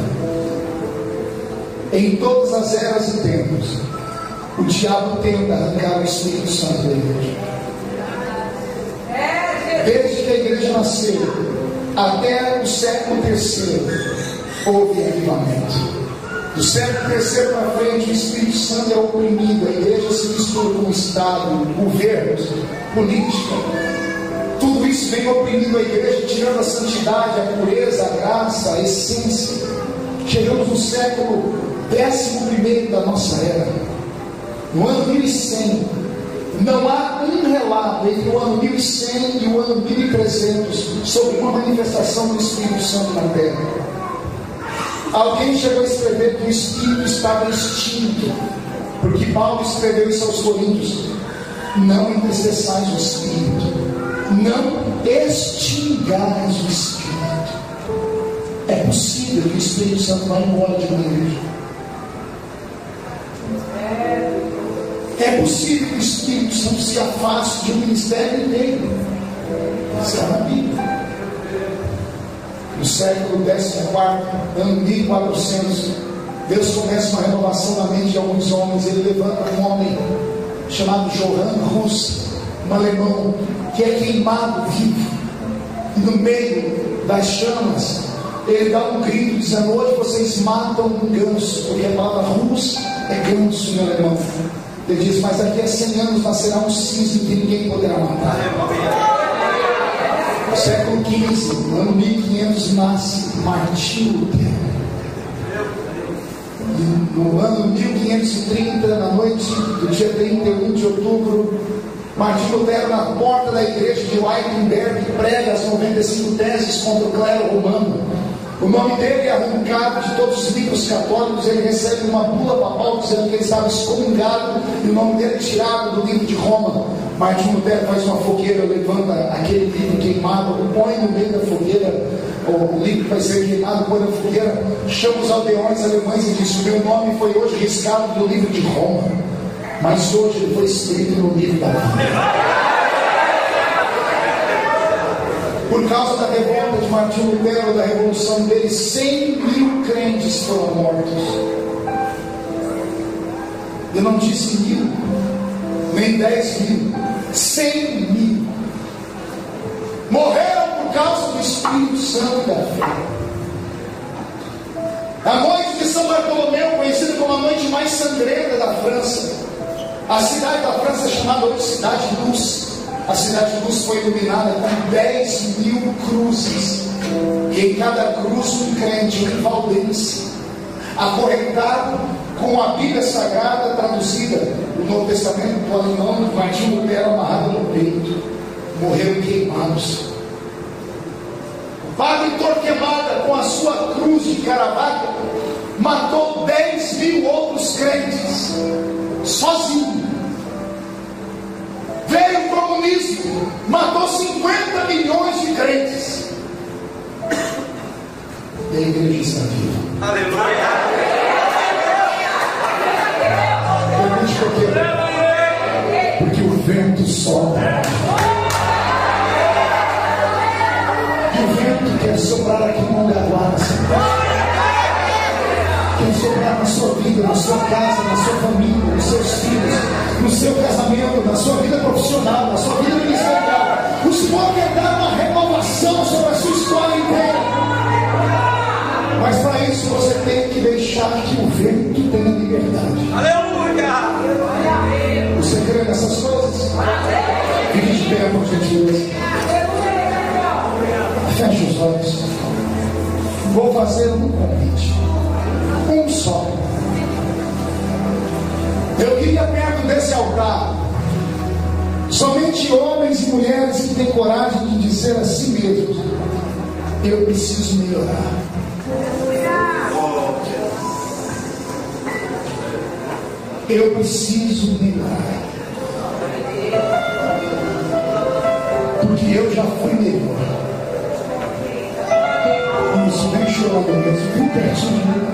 [SPEAKER 1] em todas as eras e tempos, o diabo tenta arrancar o Espírito Santo da igreja. Desde que a igreja nasceu até o século III, houve avivamento. Do século III para frente, o Espírito Santo é oprimido, a igreja se mistura com o Estado, governos, política. Tudo isso vem oprimindo a igreja, tirando a santidade, a pureza, a graça, a essência. Chegamos no século 11º da nossa era, no ano 1100. Não há um relato entre o ano 1100 e o ano 1300 sobre uma manifestação do Espírito Santo na terra. Alguém chegou a escrever que o Espírito estava extinto, porque Paulo escreveu isso aos Coríntios: não entristeçais o Espírito, não extingais o Espírito. É possível que o Espírito Santo vá embora de uma igreja. É possível que o Espírito Santo se afaste de um ministério inteiro. Isso está na Bíblia. No século 14, ano 1400, Deus começa uma renovação na mente de alguns homens. Ele levanta um homem chamado Johann Hus, um alemão, que é queimado vivo. E no meio das chamas, ele dá um grito dizendo: hoje vocês matam um ganso, porque a palavra Rus é ganso em alemão. Ele diz: mas daqui a 100 anos nascerá um cisne que ninguém poderá matar. No século XV, no ano 1500, nasce Martim Lutero. E no ano 1530, na noite do dia 31 de outubro, Martim Lutero, na porta da igreja de Wittenberg, prega as 95 teses contra o clero romano. O nome dele é arrancado de todos os livros católicos. Ele recebe uma bula papal dizendo que ele estava excomungado, e o nome dele é tirado do livro de Roma. Martim Lutero faz uma fogueira, levanta aquele livro queimado, põe no meio da fogueira, o livro que vai ser queimado, põe na fogueira, chama os aldeões alemães e diz: o meu nome foi hoje riscado do livro de Roma, mas hoje ele foi escrito no livro da vida. Por causa da revolta de Martim Lutero, da revolução dele, 100.000 crentes foram mortos. Eu não disse 1.000, nem 10.000, 100.000. Morreram por causa do Espírito Santo da fé. A noite de São Bartolomeu, conhecida como a noite mais sangrenta da França. A cidade da França é chamada hoje Cidade de Luz. A cidade de Luz foi iluminada com 10.000 cruzes, e em cada cruz um crente, um valdense, acorrentado com a Bíblia Sagrada traduzida no Novo Testamento do alemão, Martinho Lutero amarrado no peito, morreram queimados. O padre Torquemada, com a sua cruz de Caravaggio, matou 10.000 outros crentes, sozinho. Veio o comunismo, matou 50 milhões de crentes. E a igreja está viva.
[SPEAKER 2] Aleluia!
[SPEAKER 1] Porque o vento sopra. E o vento quer soprar aqui no Mongaguara, quer soprar na sua vida, na sua casa, na sua família, nos seus filhos, no seu casamento, na sua vida profissional, na sua vida ministerial. O Senhor quer dar uma renovação sobre a sua história inteira. Mas para isso você tem que deixar que o vento tenha liberdade.
[SPEAKER 2] Aleluia!
[SPEAKER 1] Você crê nessas coisas? Fique de pé, por gentileza. Feche os olhos. Vou fazer um convite. Um só. Eu queria perto desse altar somente homens e mulheres que têm coragem de dizer a si mesmos: eu preciso melhorar. Eu preciso melhorar. Porque eu já fui melhor. Isso, vem chorando mesmo, vem pertinho de mim.